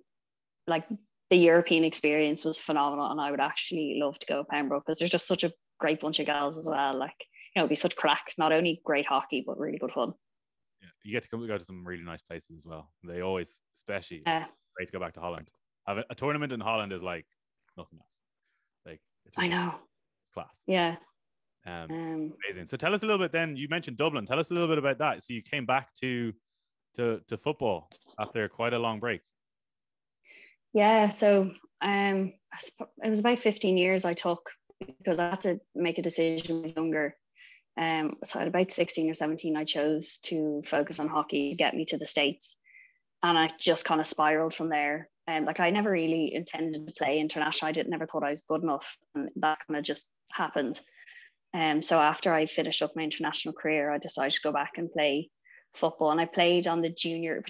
like the European experience was phenomenal, and I would actually love to go Pembroke because there's just such a great bunch of gals as well. Like, you know, it'd be such crack, not only great hockey, but really good fun. Yeah, you get to go to some really nice places as well. They always, especially great to go back to Holland. Have a tournament in Holland is like nothing else. Like I know. It's class. Yeah. Amazing. So tell us a little bit then, you mentioned Dublin. Tell us a little bit about that. So you came back to football after quite a long break. Yeah, so it was about 15 years I took because I had to make a decision when I was younger. So at about 16 or 17, I chose to focus on hockey to get me to the States. And I just kind of spiraled from there. Like I never really intended to play international. I never thought I was good enough. And that kind of just happened. So after I finished up my international career, I decided to go back and play football. And I played on the junior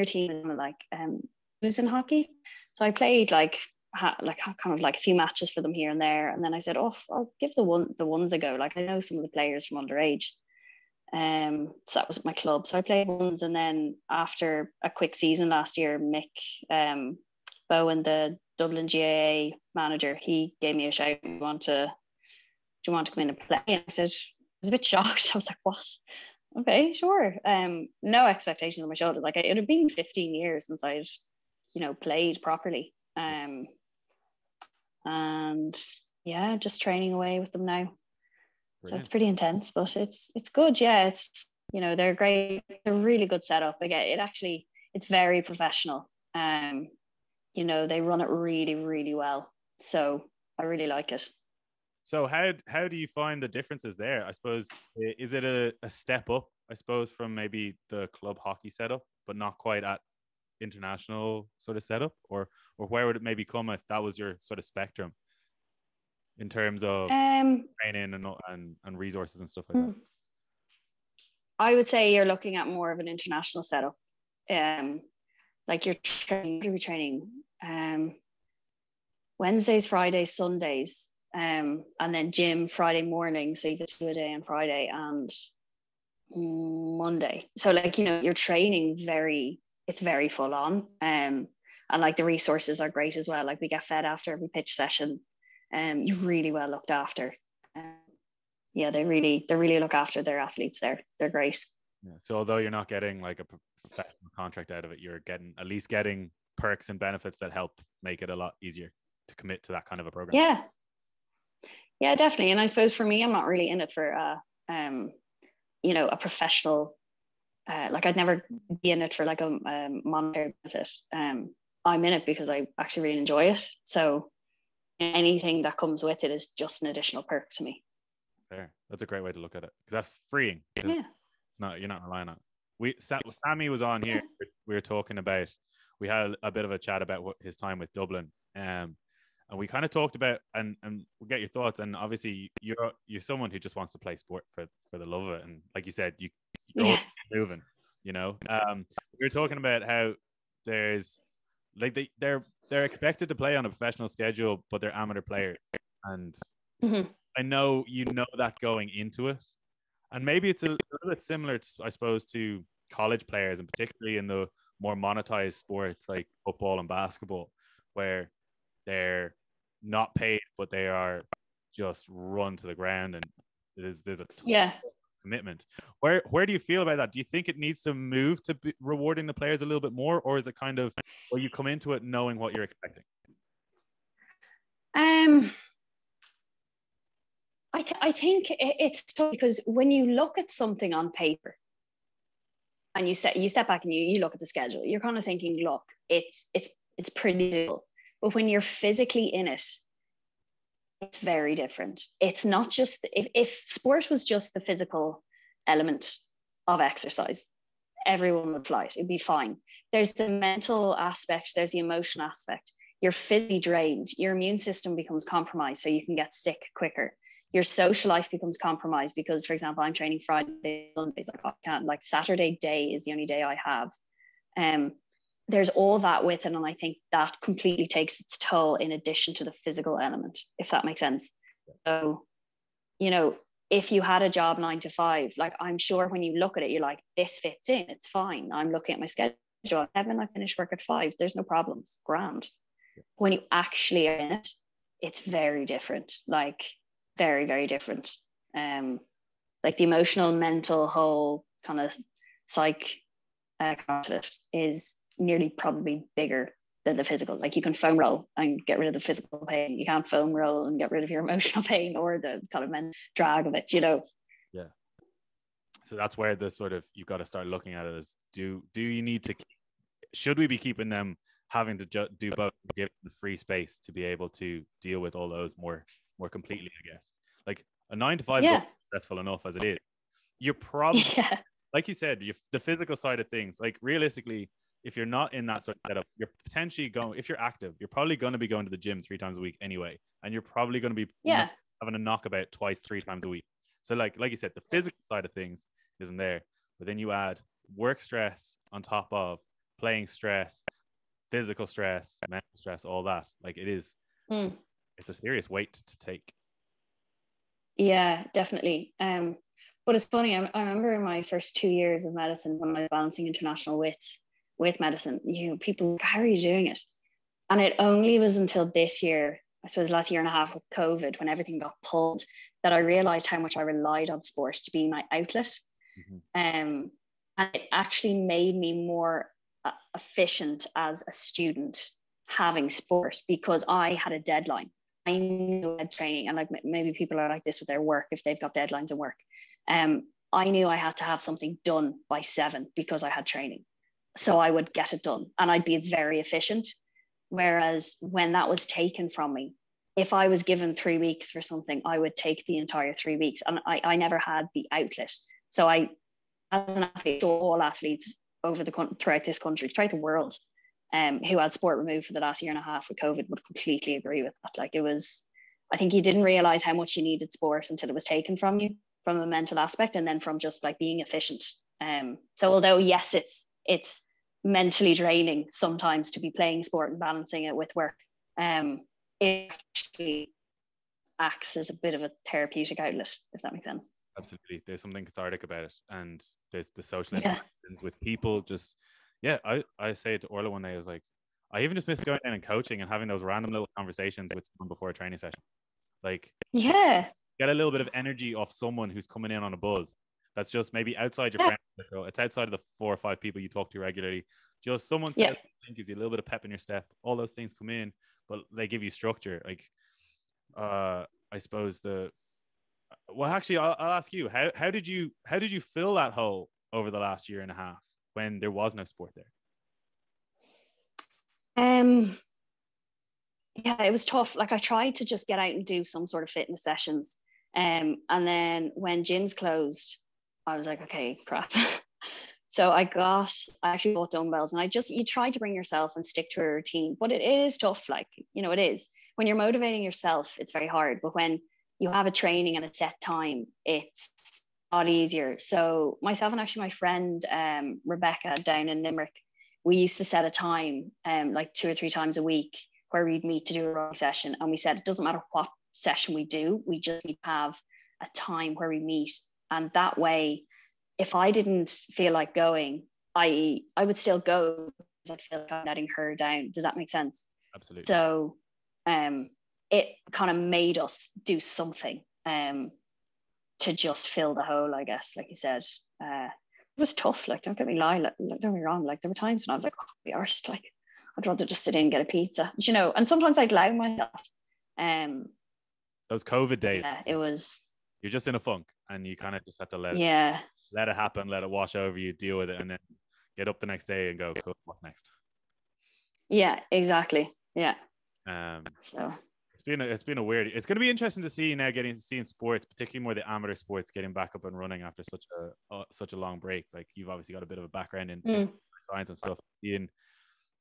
team and like who's in hockey. So I played like kind of like a few matches for them here and there. And then I said, oh, I'll give the ones a go. Like I know some of the players from underage. So that was my club. So I played ones, and then after a quick season last year, Mick Bowen, the Dublin GAA manager, he gave me a shout. Do you want to come in and play? And I said, I was a bit shocked. I was like, what? Okay, sure. No expectations on my shoulders. Like it had been 15 years since I'd, played properly. And yeah, just training away with them now. Brilliant. So it's pretty intense, but it's good. Yeah, it's they're great. They're a really good setup. Again, it's very professional. They run it really, really well. So I really like it. So how do you find the differences there? I suppose, is it a step up, I suppose, from maybe the club hockey setup, but not quite at international sort of setup, or where would it maybe come if that was your sort of spectrum in terms of training and resources and stuff like that? I would say you're looking at more of an international setup. Like you're training Wednesdays, Fridays, Sundays. And then gym Friday morning, so you just do a day on Friday and Monday. So like, you're training it's very full on. And like the resources are great as well. Like we get fed after every pitch session. You're really well looked after. Yeah, they really look after their athletes there. They're great. Yeah. So although you're not getting like a professional contract out of it, you're at least getting perks and benefits that help make it a lot easier to commit to that kind of a program. Yeah, definitely. And I suppose for me, I'm not really in it for a professional. Like I'd never be in it for like a monetary benefit. I'm in it because I actually really enjoy it. So anything that comes with it is just an additional perk to me. Fair. That's a great way to look at it, because that's freeing. Yeah. You're not relying on it. Sammy was on here. We were talking about, we had a bit of a chat about his time with Dublin. And we kind of talked about, and we'll get your thoughts. And obviously you're someone who just wants to play sport for the love of it. And like you said, you're moving, we were talking about how there's like they're expected to play on a professional schedule, but they're amateur players. And I know that going into it. And maybe it's a little bit similar, I suppose, to college players, and particularly in the more monetized sports like football and basketball, where they're not paid, but they are just run to the ground, and there's a ton of commitment. Where do you feel about that? Do you think it needs to move to be rewarding the players a little bit more, or is it kind of where you come into it knowing what you're expecting? I think it's tough, because when you look at something on paper and you step back and you look at the schedule, you're kind of thinking, look, it's It's pretty simple. But when you're physically in it, it's very different. It's not just, if sport was just the physical element of exercise, everyone would fly it. It'd be fine. There's the mental aspect, there's the emotional aspect. You're physically drained, your immune system becomes compromised, so you can get sick quicker. Your social life becomes compromised because, for example, I'm training Friday, Sundays. I can't, like Saturday day is the only day I have. There's all that with it, and I think that completely takes its toll in addition to the physical element, if that makes sense. So, you know, if you had a job 9 to 5, like I'm sure when you look at it, you're like, this fits in, it's fine. I'm looking at my schedule at 7, I finish work at 5. There's no problems, grand. When you actually are in it, it's very different, like very, very different. Like the emotional, mental, whole kind of psych part of it is nearly probably bigger than the physical. Like you can foam roll and get rid of the physical pain. You can't foam roll and get rid of your emotional pain or the kind of mental drag of it, you know? Yeah. So that's where the sort of, you've got to start looking at it as, do you need to, should we be keeping them having to do both, give them free space to be able to deal with all those more completely, I guess. Like a 9 to 5 is successful enough as it is. You're probably, like you said, the physical side of things, like realistically, if you're not in that sort of setup, you're potentially going, if you're active, you're probably going to be going to the gym 3 times a week anyway. And you're probably going to be having a knockabout 3 times a week. So like you said, the physical side of things isn't there. But then you add work stress on top of playing stress, physical stress, mental stress, all that. Like it is, it's a serious weight to take. Yeah, definitely. But it's funny, I remember in my first 2 years of medicine, when I was balancing international wits with medicine, you know, people, how are you doing it? And it only was until this year, I suppose last year and a half with COVID, when everything got pulled, that I realized how much I relied on sport to be my outlet. And it actually made me more efficient as a student having sport, because I had a deadline. I knew I had training, and like maybe people are like this with their work if they've got deadlines at work. I knew I had to have something done by 7 because I had training. So I would get it done and I'd be very efficient. Whereas when that was taken from me, if I was given 3 weeks for something, I would take the entire 3 weeks, and I never had the outlet. So I, as an athlete, all athletes throughout this country, throughout the world, who had sport removed for the last year and a half with COVID would completely agree with that. Like it was, I think you didn't realize how much you needed sport until it was taken from you, from a mental aspect, and then from just like being efficient. So although yes, it's mentally draining sometimes to be playing sport and balancing it with work, it actually acts as a bit of a therapeutic outlet, if that makes sense. Absolutely. There's something cathartic about it. And there's the social interactions with people. Just, I say it to Orla one day, I was like, I even just miss going in and coaching and having those random little conversations with someone before a training session. Like, get a little bit of energy off someone who's coming in on a buzz. That's just maybe outside your friend circle. It's outside of the 4 or 5 people you talk to regularly. Just someone says, gives you a little bit of pep in your step. All those things come in, but they give you structure. Like, I suppose well, actually, I'll ask you, how did you fill that hole over the last year and a half when there was no sport there? Yeah, it was tough. Like I tried to just get out and do some sort of fitness sessions. And then when gyms closed, I was like, okay, crap. So I actually bought dumbbells, and you try to bring yourself and stick to a routine, but it is tough. Like, you know, it is. When you're motivating yourself, it's very hard. But when you have a training and a set time, it's a lot easier. So myself and actually my friend, Rebecca down in Limerick, we used to set a time, like 2 or 3 times a week, where we'd meet to do a rowing session. And we said, it doesn't matter what session we do, we just need to have a time where we meet. And that way, if I didn't feel like going, I would still go, because I'd feel like I'm letting her down. Does that make sense? Absolutely. So it kind of made us do something to just fill the hole, I guess, like you said. It was tough, like, don't get me wrong, like there were times when I was like, oh, be arsed, like I'd rather just sit in and get a pizza, you know. And sometimes I'd allow myself. Those COVID days. Yeah, it was. You're just in a funk, and you kind of just have to let it happen, let it wash over you, deal with it, and then get up the next day and go, cool, what's next? Yeah, exactly. Yeah. Um, So it's been a weird. It's going to be interesting to see now seeing sports, particularly more the amateur sports, getting back up and running after such a long break. Like you've obviously got a bit of a background in mm, science and stuff.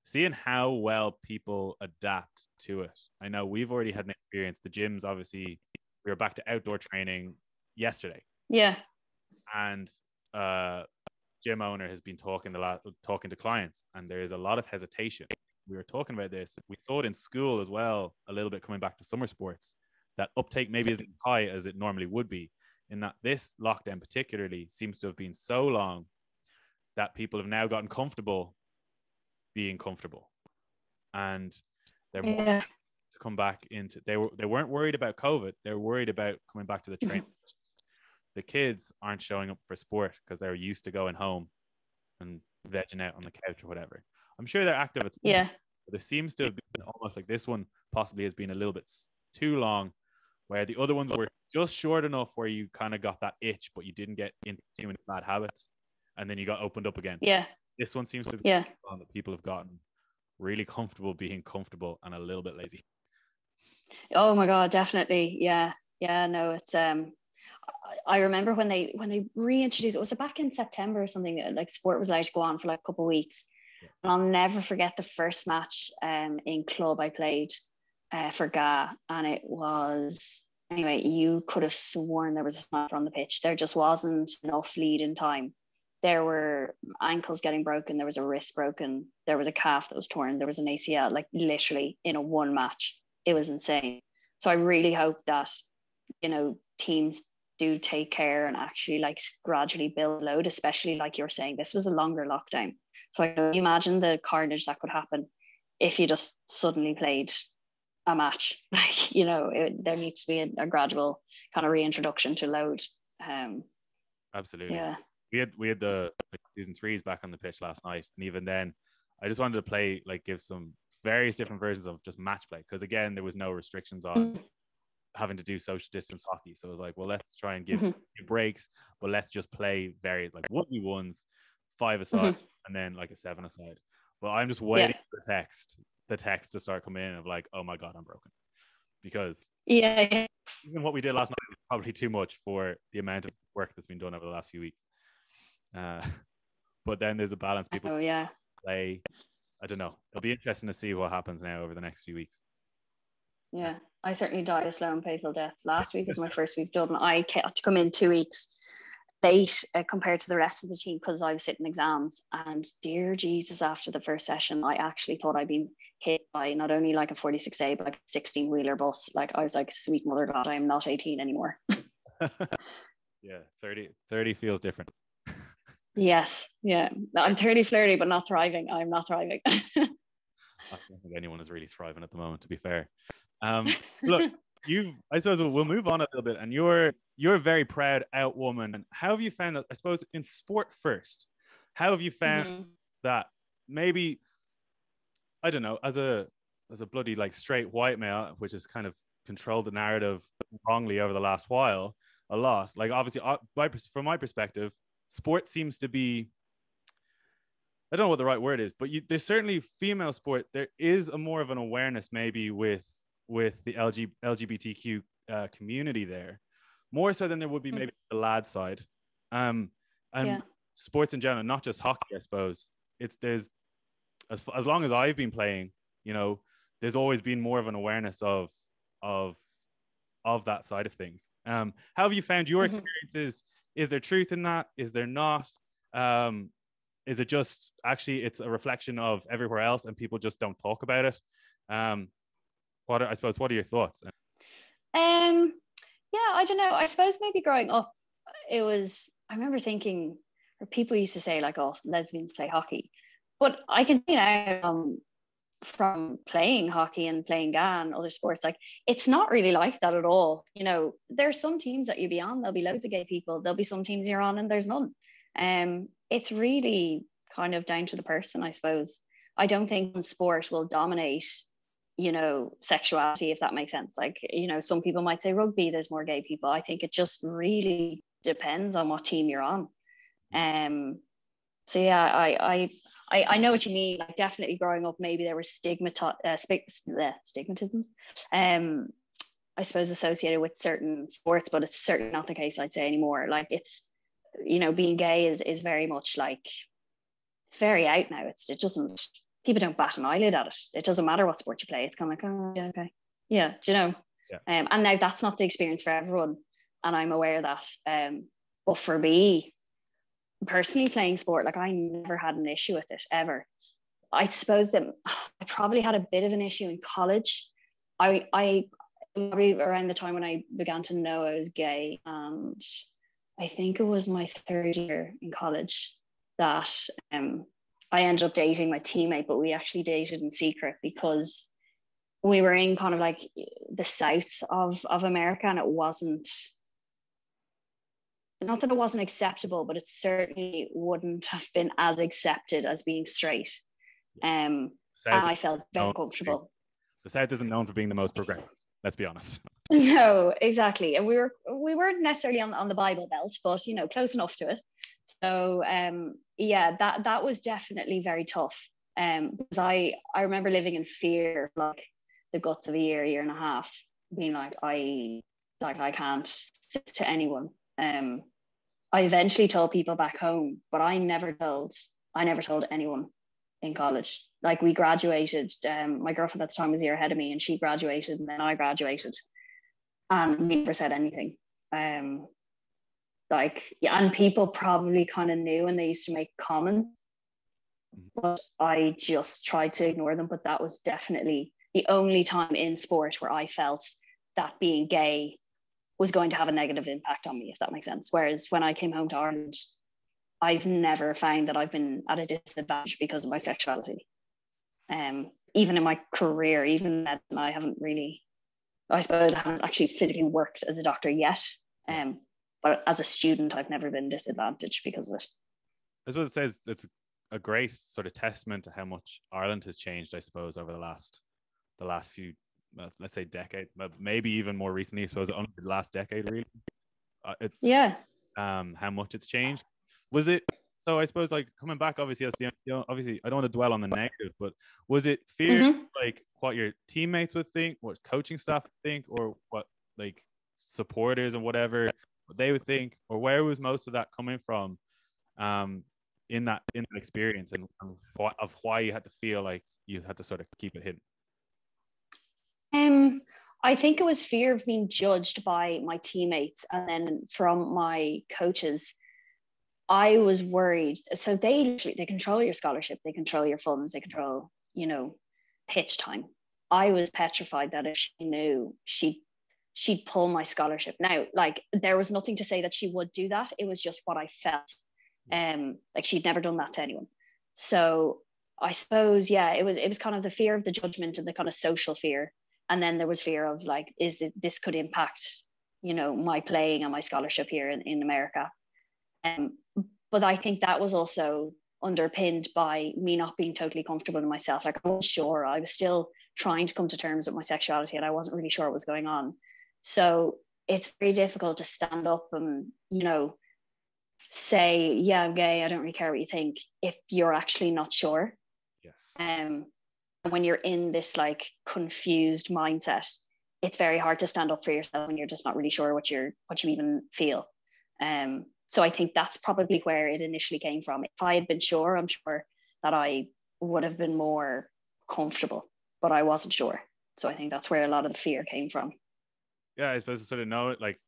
Seeing how well people adapt to it. I know we've already had an experience. The gyms, obviously, we were back to outdoor training yesterday, yeah. and gym owner has been talking to clients, and there is a lot of hesitation. We were talking about this. We saw it in school as well, a little bit coming back to summer sports. That uptake maybe isn't high as it normally would be. In that this lockdown particularly seems to have been so long that people have now gotten comfortable being comfortable, and they're more Yeah. to come back into. They weren't worried about COVID. They're worried about coming back to the train. The kids aren't showing up for sport because they're used to going home and vegging out on the couch or whatever. I'm sure they're active at some Yeah. point, but there seems to have been almost like this one possibly has been a little bit too long, where the other ones were just short enough where you kind of got that itch, but you didn't get into too many bad habits, and then you got opened up again. Yeah. This one seems to be Yeah. that people have gotten really comfortable being comfortable and a little bit lazy. Oh my God, definitely. Yeah. Yeah. No, it's I remember when they reintroduced it, was it back in September or something, like sport was allowed to go on for like a couple of weeks. Yeah. And I'll never forget the first match in club I played for GA, and it was, anyway, you could have sworn there was a sniper on the pitch. There just wasn't enough lead in time. There were ankles getting broken, there was a wrist broken, there was a calf that was torn, there was an ACL, like literally in a one match. It was insane. So I really hope that, teams do take care and actually like gradually build load, especially like you're saying, this was a longer lockdown. So I can imagine the carnage that could happen if you just suddenly played a match. Like, there needs to be a gradual kind of reintroduction to load. Absolutely. Yeah. We had the season threes back on the pitch last night, and even then, I just wanted to play give some various different versions of just match play, because again there was no restrictions on having to do social distance hockey. So it was like, well, let's try and give breaks, but let's just play various 1v1s, 5 aside, and then like a 7 aside. Well, I'm just waiting for the text to start coming in of like, oh my God, I'm broken. Because even what we did last night was probably too much for the amount of work that's been done over the last few weeks. But then there's a balance. People play. I don't know. It'll be interesting to see what happens now over the next few weeks. Yeah, I certainly died a slow and painful death. Last week was my first week done. I had to come in 2 weeks late compared to the rest of the team because I was sitting exams. And dear Jesus, after the first session, I actually thought I'd been hit by not only like a 46A, but like a 16-wheeler bus. Like I was like, sweet mother God, I am not 18 anymore. Yeah, 30 feels different. Yes, yeah. I'm 30 flirty, but not thriving. I'm not thriving. I don't think anyone is really thriving at the moment, to be fair. Look, I suppose we'll move on a little bit, and you're a very proud out woman. And how have you found that? I suppose in sport first, how have you found that? Maybe, I don't know, as a bloody straight white male, which has kind of controlled the narrative wrongly over the last while a lot. Like obviously, from my perspective, sport seems to be, I don't know what the right word is, but there's certainly female sport. There is a more of an awareness maybe with the LGBTQ community there, more so than there would be maybe the lad side. And sports in general, not just hockey, I suppose. There's as long as I've been playing, there's always been more of an awareness of that side of things. How have you found your experiences? Is there truth in that? Is there not? Is it just actually it's a reflection of everywhere else and people just don't talk about it? What are your thoughts? Yeah, I don't know. I suppose maybe growing up, I remember thinking, or people used to say like, oh, lesbians play hockey. But I can see now from playing hockey and playing GAA and other sports, like it's not really like that at all. There's some teams that you'll be on, there'll be loads of gay people. There'll be some teams you're on and there's none. It's really kind of down to the person, I suppose. I don't think sport will dominate, sexuality, if that makes sense. Like, some people might say rugby, there's more gay people. I think it just really depends on what team you're on. So yeah, I know what you mean. Like definitely growing up, maybe there were stigmatisms, I suppose associated with certain sports, but it's certainly not the case, I'd say, anymore. Like it's, being gay is very much like, it's very out now. It doesn't, people don't bat an eyelid at it. It doesn't matter what sport you play. It's kind of like, oh, yeah, okay. Yeah, do you know? Yeah. And now that's not the experience for everyone. And I'm aware of that. But for me, personally playing sport, like I never had an issue with it ever. I suppose that I probably had a bit of an issue in college. I probably around the time when I began to know I was gay, and I think it was my third year in college that I ended up dating my teammate, but we actually dated in secret because we were in kind of like the south of America, and it wasn't, not that it wasn't acceptable, but it certainly wouldn't have been as accepted as being straight. And I felt very comfortable. The South isn't known for being the most progressive, let's be honest. No, exactly. And we weren't necessarily on the Bible Belt, but close enough to it. So yeah, that was definitely very tough. Because I remember living in fear, like the guts of a year and a half, being like I can't sit to anyone. I eventually told people back home, but I never told anyone in college. Like we graduated, my girlfriend at the time was a year ahead of me, and she graduated and then I graduated, and we never said anything. And people probably kind of knew, and they used to make comments, but I just tried to ignore them. But that was definitely the only time in sport where I felt that being gay was going to have a negative impact on me, if that makes sense. Whereas when I came home to Ireland, I've never found that I've been at a disadvantage because of my sexuality. Even in my career, even that I haven't really, I suppose I haven't actually physically worked as a doctor yet. But as a student, I've never been disadvantaged because of it. I suppose it says it's a great sort of testament to how much Ireland has changed, I suppose, over the last few, let's say decade, maybe even more recently, I suppose, only the last decade, really. It's how much it's changed. Was it, so I suppose, like, coming back, obviously, as obviously, I don't want to dwell on the negative, but was it fear, like, what your teammates would think, what coaching staff would think, or what, like, supporters and whatever, what they would think, or where was most of that coming from in that experience, and of why you had to feel like you had to sort of keep it hidden? I think it was fear of being judged by my teammates, and then from my coaches. I was worried. So they control your scholarship, they control your funds, they control, pitch time. I was petrified that if she knew, she'd pull my scholarship. Now, like, there was nothing to say that she would do that. It was just what I felt. Like she'd never done that to anyone. So I suppose, yeah, it was kind of the fear of the judgment and the kind of social fear. And then there was fear of like, this could impact, my playing and my scholarship here in America. But I think that was also underpinned by me not being totally comfortable in myself. Like I wasn't sure. I was still trying to come to terms with my sexuality, and I wasn't really sure what was going on. So it's very difficult to stand up and, say, yeah, I'm gay, I don't really care what you think, if you're actually not sure. Yes. And when you're in this like confused mindset, it's very hard to stand up for yourself when you're just not really sure what you even feel. So I think that's probably where it initially came from. If I had been sure, I'm sure that I would have been more comfortable, but I wasn't sure. So I think that's where a lot of the fear came from. Yeah, I suppose to sort of know it, like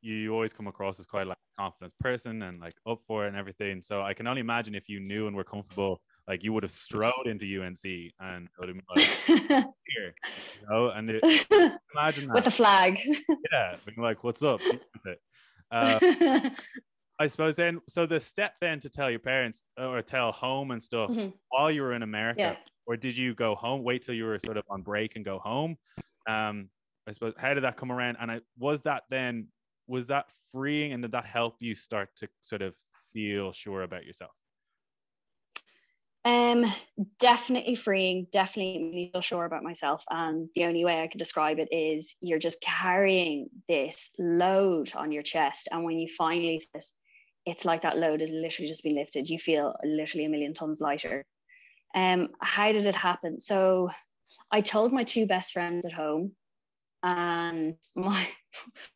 you always come across as quite like a confident person and like up for it and everything. So I can only imagine if you knew and were comfortable, like you would have strode into UNC and would have been like, here, and imagine that. With a flag. Yeah, like, what's up? I suppose then, so the step then to tell your parents or tell home and stuff while you were in America, or did you go home, wait till you were sort of on break and go home? I suppose, how did that come around? And was that freeing, and did that help you start to sort of feel sure about yourself? Definitely freeing, definitely feel sure about myself. And the only way I could describe it is you're just carrying this load on your chest. And when you finally sit, it's like that load has literally just been lifted. You feel literally a million tons lighter. How did it happen? So I told my two best friends at home, and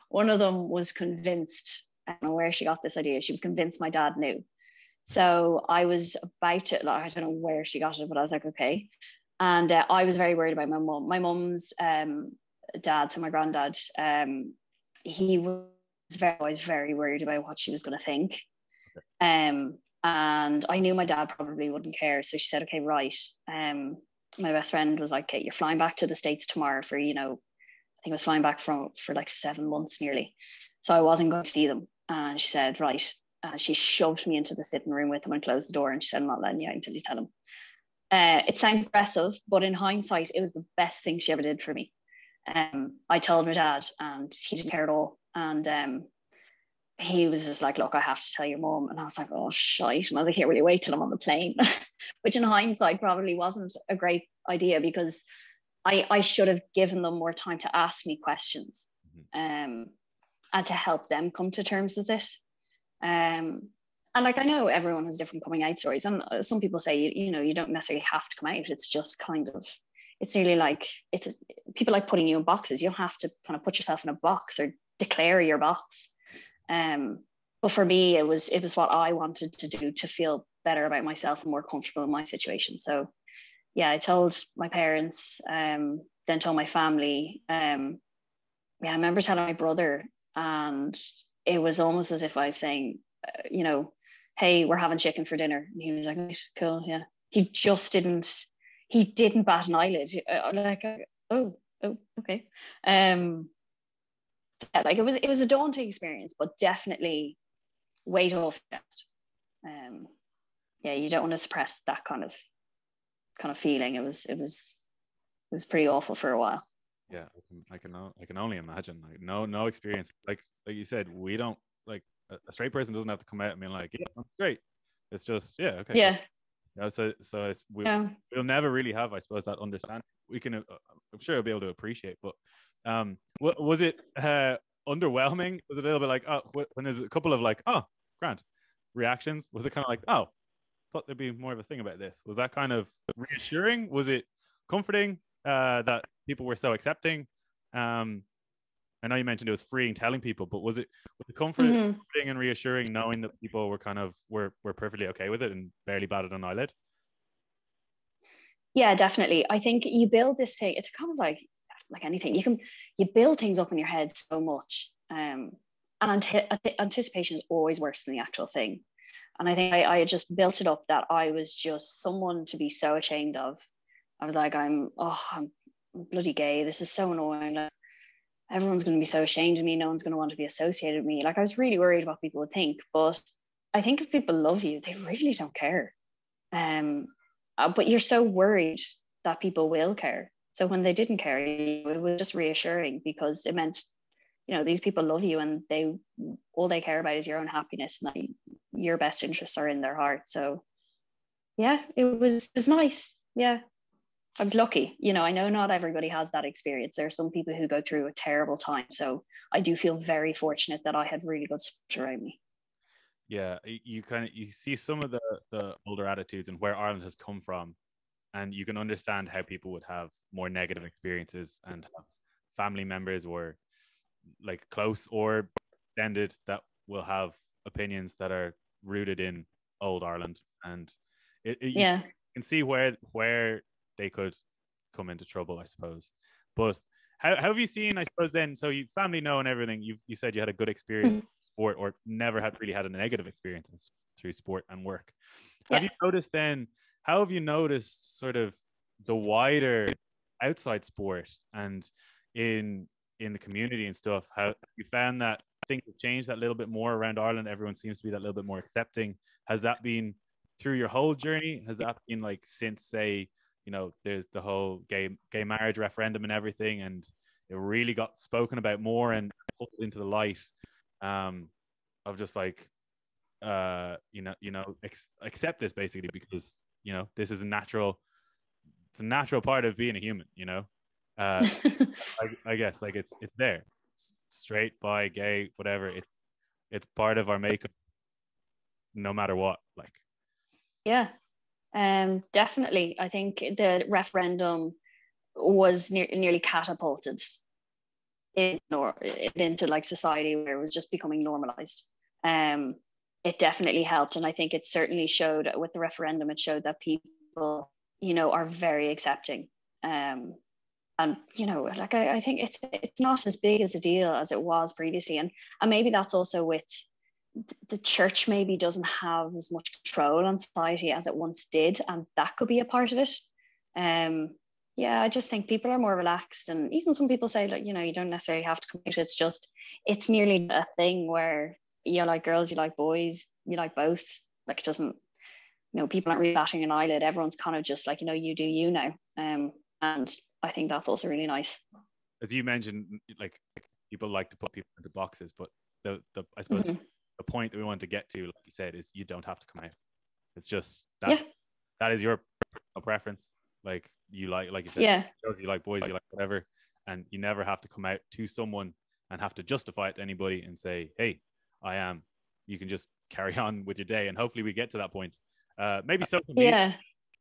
one of them was convinced. I don't know where she got this idea. She was convinced my dad knew. So I was about to, like, I don't know where she got it, but I was like, okay. And I was very worried about my mum. My mum's dad, so my granddad, he was very worried about what she was going to think. And I knew my dad probably wouldn't care. So she said, okay, right. My best friend was like, okay, you're flying back to the States tomorrow for, I think I was flying back for like 7 months nearly. So I wasn't going to see them. And she said, right. She shoved me into the sitting room with him and closed the door. And she said, I'm not letting you out until you tell him. It sounds impressive, but in hindsight, it was the best thing she ever did for me. I told my dad and he didn't care at all. And he was just like, look, I have to tell your mom. And I was like, oh, shite. And I was like, here, will you wait till I'm on the plane? Which in hindsight probably wasn't a great idea, because I should have given them more time to ask me questions, and to help them come to terms with it. And like, I know everyone has different coming out stories. And some people say, you don't necessarily have to come out. It's just kind of, it's nearly like, people like putting you in boxes. You don't have to kind of put yourself in a box or declare your box. But for me, it was what I wanted to do to feel better about myself and more comfortable in my situation. So yeah, I told my parents, then told my family. I remember telling my brother, and it was almost as if I was saying, hey, we're having chicken for dinner. And he was like, right, cool, yeah. He didn't bat an eyelid. Like, oh, okay. Like it was a daunting experience, but definitely weight off your chest. You don't want to suppress that kind of feeling. It was pretty awful for a while. Yeah, I can only imagine. Like, no experience. Like you said, we don't, like, a straight person doesn't have to come out and be like, yeah, that's great. It's just, yeah, okay. Yeah. So we'll never really have, I suppose, that understanding. We can, I'm sure, we'll be able to appreciate. But was it underwhelming? Was it a little bit like, oh, when there's a couple of like, oh, grand reactions? Was it kind of like, oh, thought there'd be more of a thing about this? Was that kind of reassuring? Was it comforting that people were so accepting? I know you mentioned it was freeing telling people, but was it comforting and reassuring knowing that people were kind of were perfectly okay with it and barely batted an eyelid? Yeah, definitely. I think you build this thing. It's kind of like anything. You build things up in your head so much, and anticipation is always worse than the actual thing. And I think I just built it up that I was just someone to be so ashamed of. I was like, I'm bloody gay. This is so annoying. Like, everyone's going to be so ashamed of me. No one's going to want to be associated with me. Like, I was really worried what people would think. But I think if people love you, they really don't care. But you're so worried that people will care. So when they didn't care, it was just reassuring, because it meant, these people love you, and all they care about is your own happiness, and that your best interests are in their heart. So yeah, it was nice. Yeah. I was lucky. I know not everybody has that experience. There are some people who go through a terrible time. So I do feel very fortunate that I had really good support around me. Yeah, you see some of the older attitudes and where Ireland has come from, and you can understand how people would have more negative experiences and have family members, or like close or extended, that will have opinions that are rooted in old Ireland, and you can see where they could come into trouble, I suppose. But how have you seen, I suppose, then, so you family know and everything, you said you had a good experience in sport, or never had really had a negative experience through sport and work. Have you noticed then, how have you noticed sort of the wider outside sport and in the community and stuff? How you found that things have changed that little bit more around Ireland? Everyone seems to be that little bit more accepting. Has that been through your whole journey? Has that been like since, say, there's the whole gay marriage referendum and everything, and it really got spoken about more and put into the light, of just like, accept this basically, because this is it's a natural part of being a human. I guess, like, it's there, straight, bi, gay, whatever. It's part of our makeup, no matter what. Like, yeah. Definitely. I think the referendum was nearly catapulted into like society where it was just becoming normalized. Um, it definitely helped. And I think it certainly showed with the referendum, it showed that people, are very accepting. And like I think it's not as big as a deal as it was previously. And maybe that's also with the church maybe doesn't have as much control on society as it once did, and that could be a part of it. Yeah, I just think people are more relaxed, and even some people say like, you don't necessarily have to commute. It's nearly a thing where you like girls, you like boys, you like both. Like it doesn't, people aren't really batting an eyelid. Everyone's kind of just like, you do you now. And I think that's also really nice. As you mentioned, like people like to put people into boxes, but the I suppose the point that we want to get to, like you said, is you don't have to come out. It's just that is your preference. Like you like you said, girls, you like boys, you like whatever, and you never have to come out to someone and have to justify it to anybody and say, hey, I am. You can just carry on with your day, and hopefully we get to that point. Maybe social media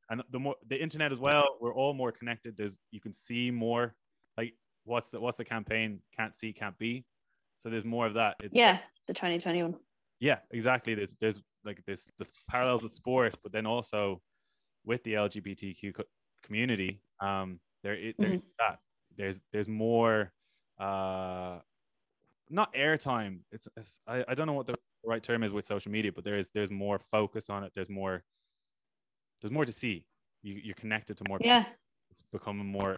and the internet as well. We're all more connected. You can see more. Like what's the campaign? Can't see, can't be. So there's more of that. The 2021. Yeah, exactly. There's like this parallels with sport, but then also with the LGBTQ community, there's more not airtime. I don't know what the right term is with social media, but there's more focus on it. There's more to see. You're connected to more people. It's becoming more.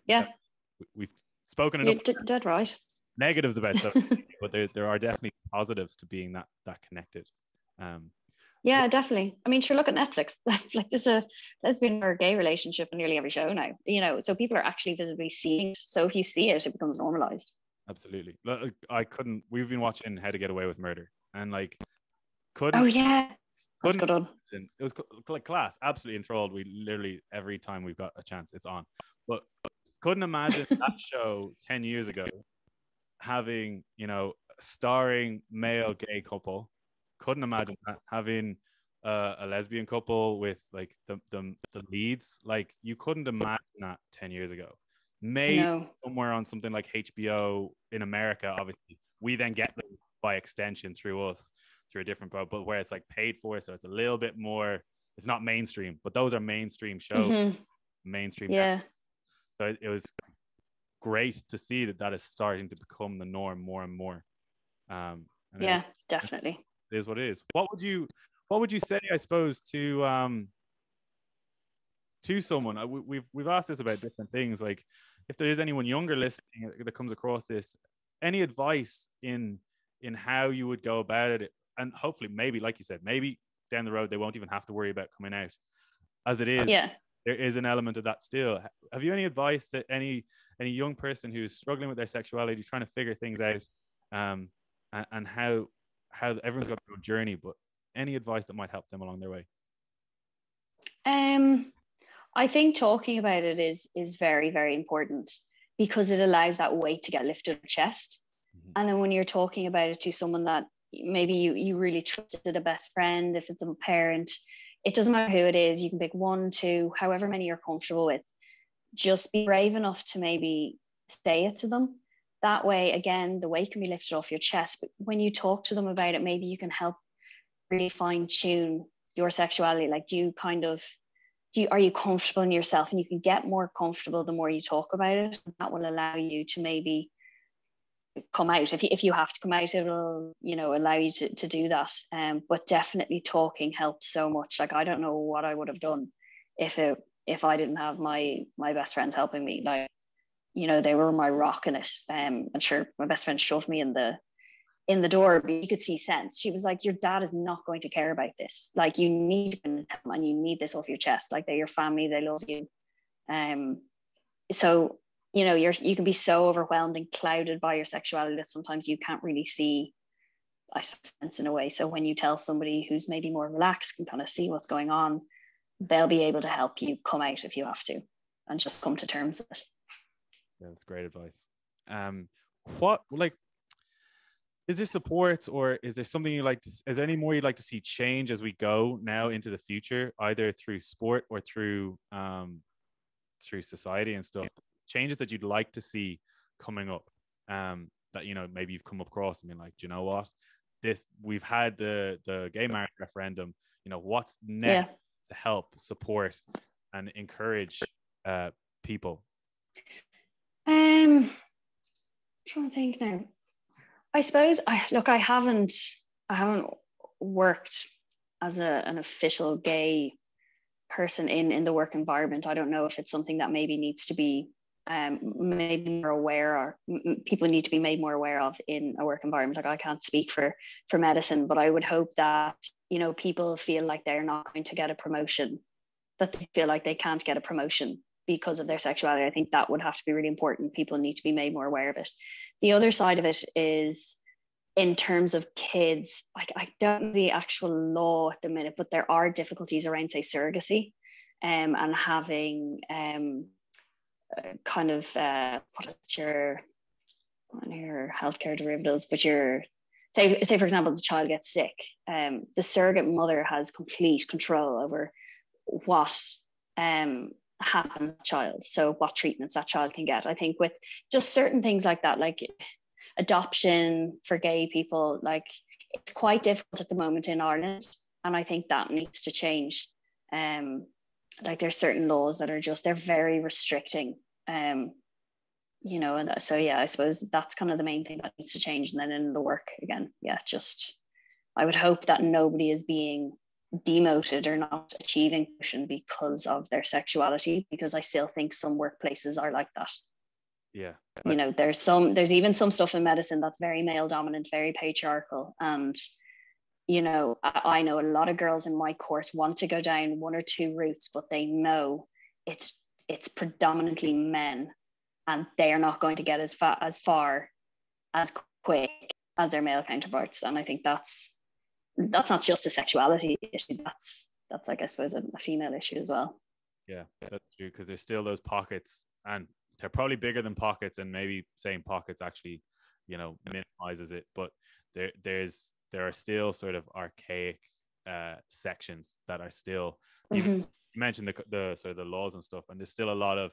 We've spoken enough. You're dead right. Negatives about social media, but there are definitely positives to being that connected. Yeah, definitely. I mean, sure, look at Netflix. Like there's a lesbian or gay relationship in nearly every show now, so people are actually visibly seeing it. So if you see it, it becomes normalized. Absolutely. We've been watching How to Get Away with Murder, and like couldn't. Oh yeah. That's good on. It was like class, absolutely enthralled. We literally every time we've got a chance, it's on. But couldn't imagine that show 10 years ago having, starring male gay couple. Couldn't imagine that having a lesbian couple with like the leads. Like you couldn't imagine that 10 years ago. Maybe somewhere on something like HBO in America, obviously. We then get them by extension through a different boat, but where it's like paid for, so it's a little bit more, it's not mainstream, but those are mainstream shows. Mainstream. Yeah. So it was great to see that is starting to become the norm more and more. Definitely. It is what it is. What would you say, I suppose, to someone? We've asked this about different things. Like, if there is anyone younger listening that comes across this, any advice in how you would go about it, and hopefully, maybe, like you said, maybe down the road they won't even have to worry about coming out. As it is, there is an element of that still. Have you any advice to any young person who's struggling with their sexuality, trying to figure things out, and how everyone's got their own journey, but any advice that might help them along their way? I think talking about it is very, very important because it allows that weight to get lifted on your chest. And then when you're talking about it to someone that maybe you really trusted, a best friend, if it's a parent, it doesn't matter who it is. You can pick 1, 2, however many you're comfortable with. Just be brave enough to maybe say it to them. That way, again, the weight can be lifted off your chest. But when you talk to them about it, maybe you can help really fine tune your sexuality. Like, are you comfortable in yourself? And you can get more comfortable the more you talk about it. That will allow you to maybe come out. If you have to come out, it'll allow you to do that. But definitely talking helps so much. Like, I don't know what I would have done if I didn't have my best friends helping me. Like, they were my rock in it. And sure, my best friend shoved me in the door, but you could see sense. She was like, your dad is not going to care about this. Like, you need them and you need this off your chest. Like, they're your family, they love you. So, you can be so overwhelmed and clouded by your sexuality that sometimes you can't really see, I suppose, sense in a way. So when you tell somebody who's maybe more relaxed, can kind of see what's going on, they'll be able to help you come out if you have to, and just come to terms with it. Yeah, that's great advice. What, like, is there support, or is there something you like to, is there any more you'd like to see change as we go now into the future, either through sport or through through society and stuff, changes that you'd like to see coming up, that, you know, maybe you've come across and been like, do you know what, this, we've had the gay marriage referendum, you know, what's next to help support and encourage people? I'm trying to think now. I suppose I haven't worked as an official gay person in the work environment. I don't know if it's something that maybe needs to be maybe more aware, or people need to be made more aware of in a work environment. Like, I can't speak for medicine, but I would hope that, you know, people feel like they're not going to get a promotion, that they feel like they can't get a promotion because of their sexuality. I think that would have to be really important. People need to be made more aware of it. The other side of it is, in terms of kids, I don't know the actual law at the minute, but there are difficulties around, say, surrogacy, and having kind of what is your healthcare derivatives, but say for example, the child gets sick, the surrogate mother has complete control over what happens to the child, so what treatments that child can get. I think with just certain things like that, like adoption for gay people, like, it's quite difficult at the moment in Ireland, and I think that needs to change. Like, there's certain laws that are just, they're very restricting, you know, and so yeah, I suppose that's kind of the main thing that needs to change. And then in the work again, just I would hope that nobody is being demoted or not achieving promotion because of their sexuality, because I still think some workplaces are like that. Yeah. You know, there's even some stuff in medicine that's very male dominant, very patriarchal. And, you know, I know a lot of girls in my course want to go down one or two routes, but they know it's predominantly men, and they are not going to get as far as quick as their male counterparts. And I think that's not just a sexuality issue. That's like, I suppose, a female issue as well. Yeah, that's true, because there's still those pockets, and they're probably bigger than pockets, and maybe saying pockets actually, you know, minimizes it. But there are still sort of archaic sections that are still, even, you mentioned the sort of the laws and stuff, and there's still a lot of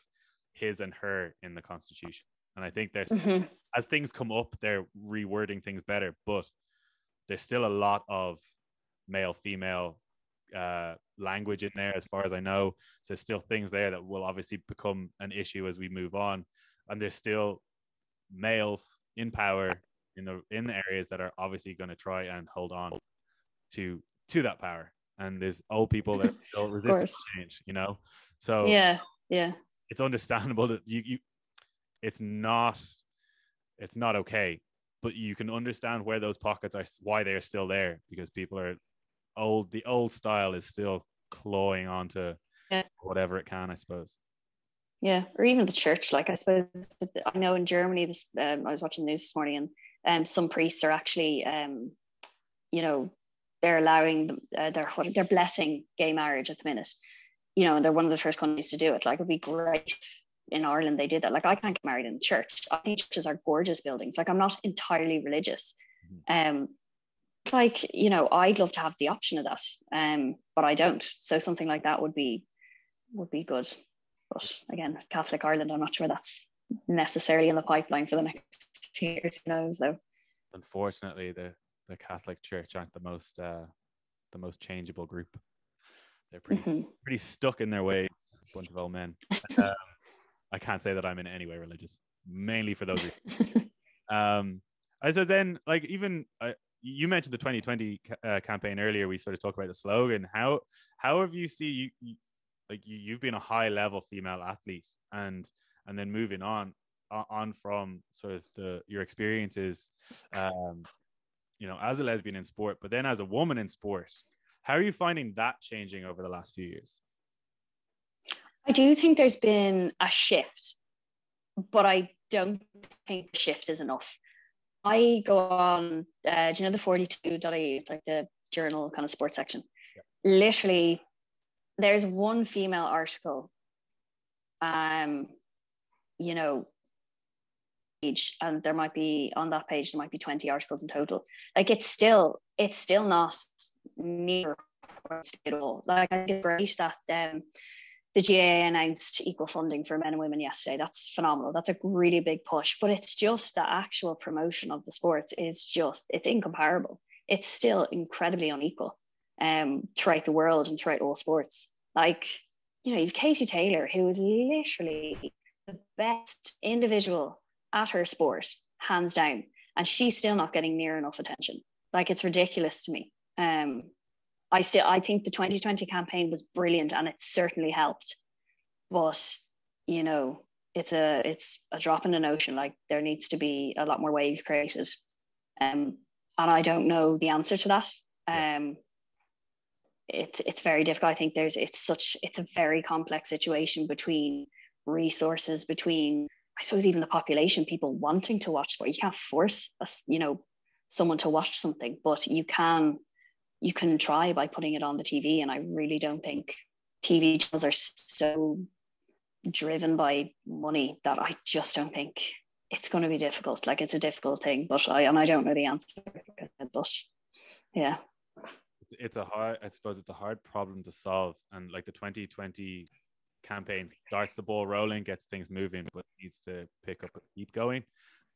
his and her in the Constitution. And I think there's, as things come up, they're rewording things better, but there's still a lot of male female language in there, as far as I know. So there's still things there that will obviously become an issue as we move on, and there's still males in power in the areas that are obviously going to try and hold on to that power, and there's old people that still resist change, you know. So yeah, it's understandable that you it's not okay, but you can understand where those pockets are, why they're still there, because people are old. The old style is still clawing onto whatever it can, I suppose. Yeah, or even the church. Like, I suppose, I know in Germany, this I was watching the news this morning, and some priests are actually, you know, they're allowing they're blessing gay marriage at the minute. You know, and they're one of the first countries to do it. Like, it would be great in Ireland they did that. Like, I can't get married in church. I think churches are gorgeous buildings. Like, I'm not entirely religious. Like, you know, I'd love to have the option of that, but I don't. So something like that would be good. But again, Catholic Ireland, I'm not sure that's necessarily in the pipeline for the next few years, you know. So unfortunately, the Catholic Church aren't the most changeable group. They're pretty stuck in their ways, a bunch of old men. I can't say that I'm in any way religious, mainly for those reasons. I said then, like, even you mentioned the 2020 campaign earlier. We sort of talked about the slogan. How have you see you like you've been a high level female athlete, and then moving on from sort of your experiences, you know, as a lesbian in sport, but then as a woman in sport. How are you finding that changing over the last few years? I do think there's been a shift, but I don't think the shift is enough. I go on, do you know the 42.ie? It's like the journal kind of sports section. Yeah. Literally, there's one female article, you know, page, and there might be, on that page there might be 20 articles in total. Like it's still not near at all. Like I think it's great that the GAA announced equal funding for men and women yesterday. That's phenomenal. That's a really big push. But it's just the actual promotion of the sports is just, it's incomparable. It's still incredibly unequal throughout the world and throughout all sports. Like, you know, you've Katie Taylor, who is literally the best individual at her sport, hands down, and she's still not getting near enough attention. Like, it's ridiculous to me. I think the 2020 campaign was brilliant and it certainly helped, but you know, it's a drop in an ocean. Like, there needs to be a lot more waves created, and I don't know the answer to that. It's very difficult. I think it's a very complex situation between resources, between, I suppose, even the population, people wanting to watch sport. You can't force someone to watch something, but you can try by putting it on the TV. And I really don't think TV channels are so driven by money that I just don't think it's going to be difficult. Like, it's a difficult thing, but I don't know the answer. But yeah, it's a hard problem to solve. And like, the 2020 campaign starts the ball rolling, gets things moving, but needs to pick up and keep going.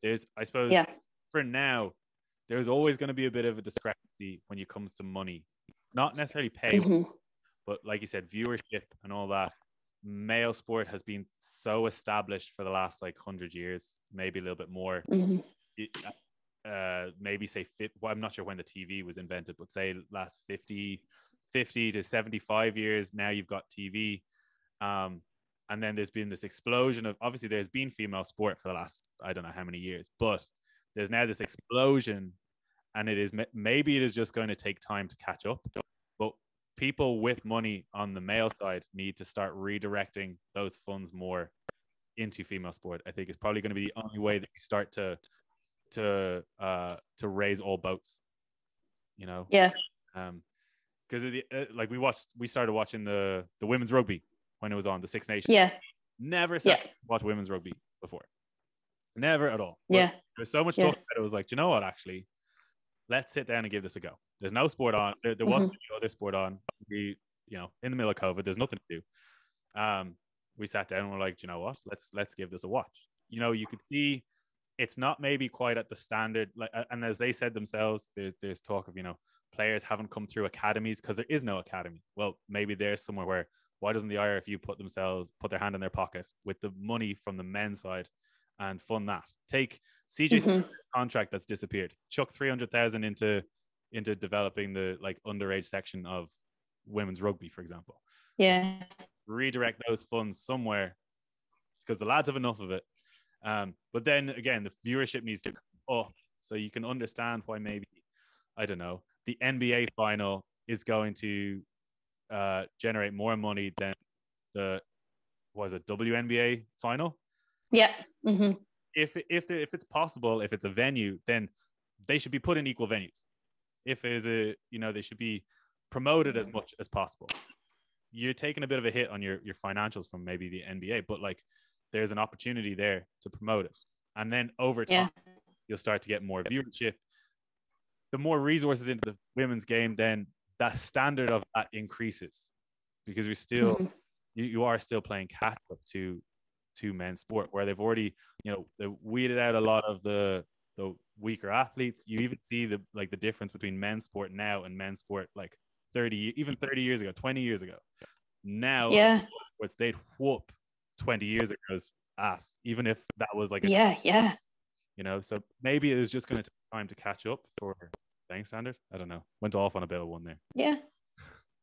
I suppose, for now, there's always going to be a bit of a discrepancy when it comes to money, not necessarily pay, but like you said, viewership and all that. Male sport has been so established for the last 100 years, maybe a little bit more. Maybe say I'm not sure when the TV was invented, but say last 50 to 75 years. Now you've got TV, and then there's been this explosion of, obviously there's been female sport for the last, I don't know how many years, but there's now this explosion, and maybe it is just going to take time to catch up. But people with money on the male side need to start redirecting those funds more into female sport. I think it's probably going to be the only way that you start to raise all boats. You know? Yeah. Because we started watching the women's rugby when it was on, the Six Nations. Yeah. Never sat to watch women's rugby before. Never at all. But there's so much talk about it. It was like, do you know what? Actually, let's sit down and give this a go. There's no sport on. There wasn't any other sport on. We, in the middle of COVID, there's nothing to do. We sat down and we're like, do you know what? Let's give this a watch. You could see it's not maybe quite at the standard. And as they said themselves, there's talk of, players haven't come through academies because there is no academy. Well, maybe there's somewhere where, why doesn't the IRFU put their hand in their pocket with the money from the men's side and fund that? Take CJ Smith's contract that's disappeared. Chuck 300,000 into developing the underage section of women's rugby, for example. Yeah. Redirect those funds somewhere, because the lads have enough of it. But then again, the viewership needs to come up, so you can understand why maybe, I don't know, the NBA final is going to generate more money than the WNBA final. Yeah. If it's possible, if it's a venue, then they should be put in equal venues. If there's they should be promoted as much as possible. You're taking a bit of a hit on your financials from maybe the NBA, but there's an opportunity there to promote it. And then over time, you'll start to get more viewership. The more resources into the women's game, then that standard of that increases, because we're still, you are still playing catch up to men's sport, where they've already, they weeded out a lot of the weaker athletes. You even see the difference between men's sport now and men's sport 30 years ago, 20 years ago. Now, sports, they'd whoop 20 years ago's ass, even if that was so maybe it is just going to take time to catch up for playing standard. I don't know. Went off on a bit of one there.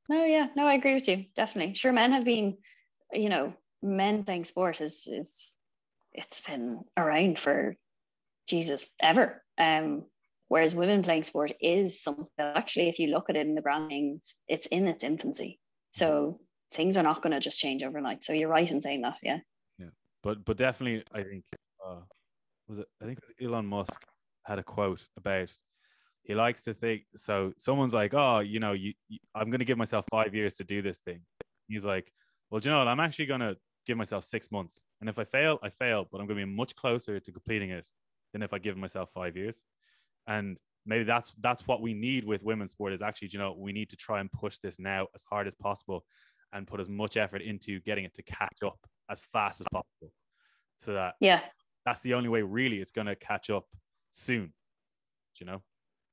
No, I agree with you, definitely. Sure, men have been, men playing sport is it's been around for Jesus ever. Whereas women playing sport is something that actually, if you look at it in the grand things, it's in its infancy. So things are not going to just change overnight. So you're right in saying that. Yeah. But definitely, I think it was Elon Musk had a quote about, he likes to think, so someone's like, oh, I'm going to give myself 5 years to do this thing. He's like, well, do you know what? I'm actually going to give myself 6 months. And if I fail, I fail, but I'm going to be much closer to completing it than if I give myself 5 years. And maybe that's what we need with women's sport is actually, you know, we need to try and push this now as hard as possible and put as much effort into getting it to catch up as fast as possible. So that that's the only way really it's going to catch up soon, you know?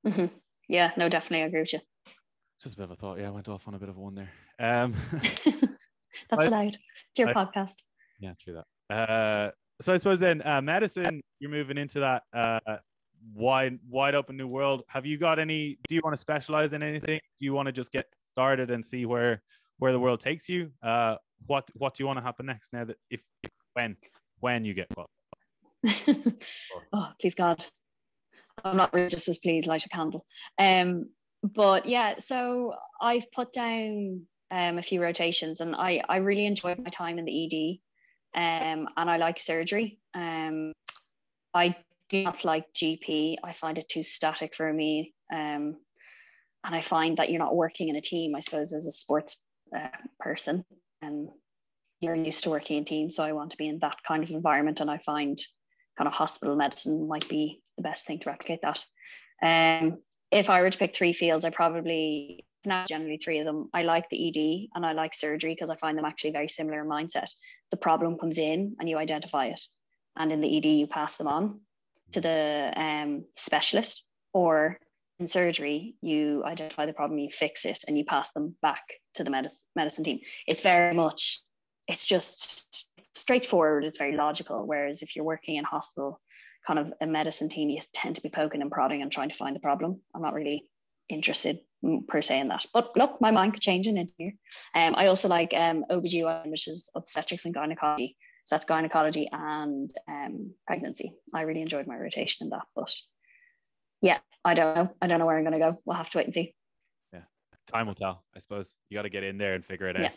Mm-hmm. Yeah, no, definitely I agree with you. Just a bit of a thought. Yeah, I went off on a bit of a one there. That's allowed. It's your podcast. Yeah, true that. So I suppose then medicine, you're moving into that wide open new world. Have you got any, do you want to specialize in anything? Do you want to just get started and see where the world takes you? What do you want to happen next now that when you get qualified? Oh, please God. I'm not religious, but please light a candle. But yeah, so I've put down a few rotations, and I really enjoyed my time in the ED, and I like surgery. I do not like GP. I find it too static for me, and I find that you're not working in a team. I suppose as a sports person, and you're used to working in teams, so I want to be in that kind of environment, and I find kind of hospital medicine might be the best thing to replicate that. If I were to pick 3 fields, I probably, now generally 3 of them, I like the ED and I like surgery because I find them actually very similar in mindset. The problem comes in and you identify it. And in the ED, you pass them on to the specialist, or in surgery, you identify the problem, you fix it, and you pass them back to the medicine team. It's very much, it's just straightforward. It's very logical. Whereas if you're working in hospital, kind of a medicine team, you tend to be poking and prodding and trying to find the problem. I'm not really interested per se in that. But look, my mind could change in here. I also like OBGYN, which is obstetrics and gynecology. So that's gynecology and pregnancy. I really enjoyed my rotation in that. But yeah, I don't know where I'm going to go. We'll have to wait and see. Yeah, time will tell, I suppose. You got to get in there and figure it out.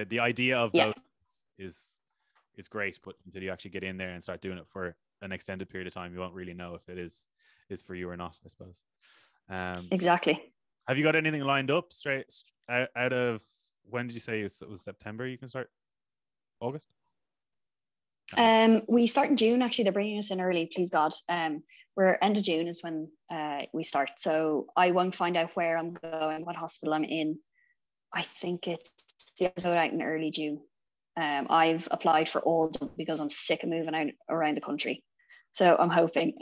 The idea of those is great, but until you actually get in there and start doing it for an extended period of time, you won't really know if it is for you or not, I suppose. Exactly. Have you got anything lined up straight out of, when did you say it was September you can start? August? We start in June. Actually, they're bringing us in early, please God. We're end of June is when we start. So I won't find out where I'm going, what hospital I'm in. I think it's the episode out in early June. I've applied for all because I'm sick of moving around the country. So I'm hoping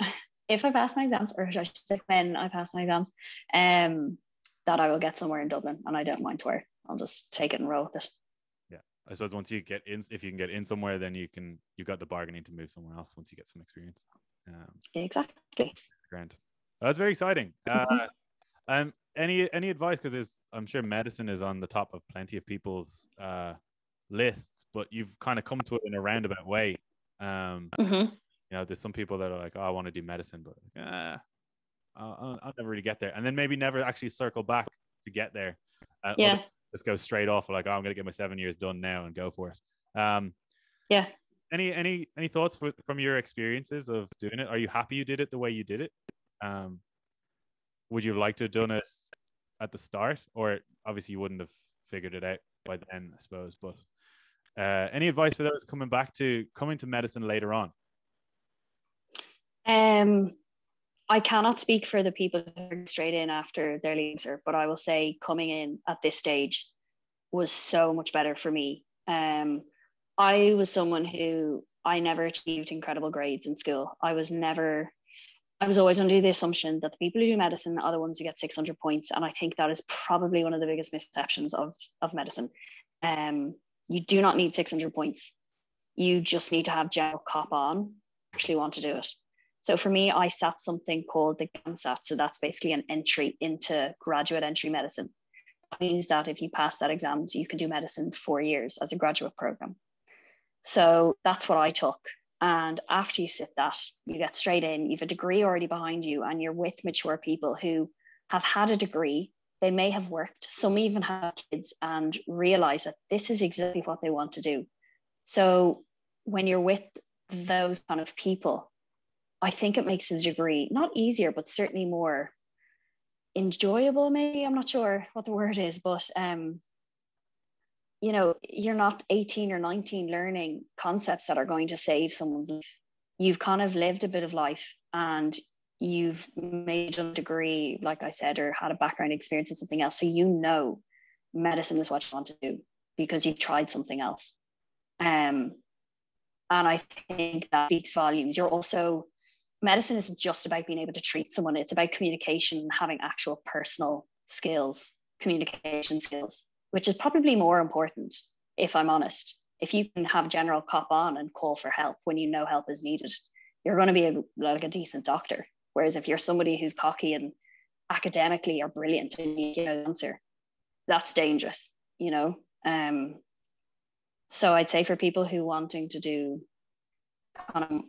if I pass my exams, or I should say when I pass my exams, that I will get somewhere in Dublin, and I don't mind where. I'll just take it and roll with it. Yeah, I suppose once you get in, if you can get in somewhere, then you've got the bargaining to move somewhere else once you get some experience. Exactly. Grand. That's very exciting. Any advice? Because I'm sure medicine is on the top of plenty of people's lists, but you've kind of come to it in a roundabout way. You know, there's some people that are like, oh, I want to do medicine, but I'll never really get there, and then maybe never actually circle back to get there. Just go straight off like, oh, I'm gonna get my 7 years done now and go for it. Any thoughts from your experiences of doing it? Are you happy you did it the way you did it? Would you have liked to have done it at the start, or obviously you wouldn't have figured it out by then, I suppose, but any advice for those coming to medicine later on? I cannot speak for the people who are straight in after their leaving cert, but I will say coming in at this stage was so much better for me. I was someone who I never achieved incredible grades in school. I was always under the assumption that the people who do medicine are the ones who get 600 points. And I think that is probably one of the biggest misconceptions of medicine. You do not need 600 points. You just need to have general cop on, actually want to do it. So for me, I sat something called the GAMSAT. So that's basically an entry into graduate entry medicine. That means that if you pass that exam, you can do medicine 4 years as a graduate program. So that's what I took. And after you sit that, you get straight in, you have a degree already behind you, and you're with mature people who have had a degree. They may have worked, some even have kids, and realize that this is exactly what they want to do. So when you're with those kind of people, I think it makes the degree not easier, but certainly more enjoyable, maybe. I'm not sure what the word is, but you know, you're not 18 or 19 learning concepts that are going to save someone's life. You've kind of lived a bit of life and you've made a degree, like I said, or had a background experience in something else. So you know medicine is what you want to do because you've tried something else. And I think that speaks volumes. You're also, medicine isn't just about being able to treat someone. It's about communication and having actual personal skills, communication skills, which is probably more important, if I'm honest. If you can have general cop on and call for help when you know help is needed, you're going to be like a decent doctor. Whereas if you're somebody who's cocky and academically are brilliant and you know the answer, that's dangerous, you know. So I'd say for people who wanting to do kind of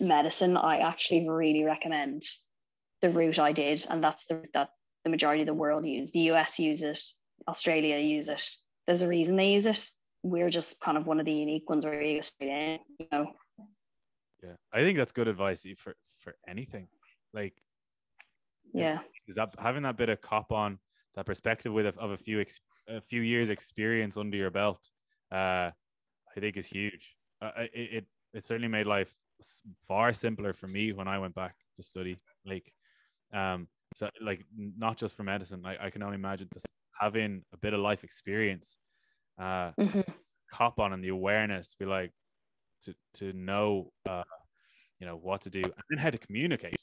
medicine, I actually really recommend the route I did, and that's the route that the majority of the world use. The US use it, Australia use it. There's a reason they use it. We're just kind of one of the unique ones where you go straight in, you know. Yeah, I think that's good advice for anything. Like, yeah, is that having that bit of cop on, that perspective of a few years experience under your belt, I think is huge. It certainly made life far simpler for me when I went back to study. Like, so like not just for medicine. I can only imagine this, having a bit of life experience, cop on, and the awareness, be like to know, you know, what to do and then how to communicate.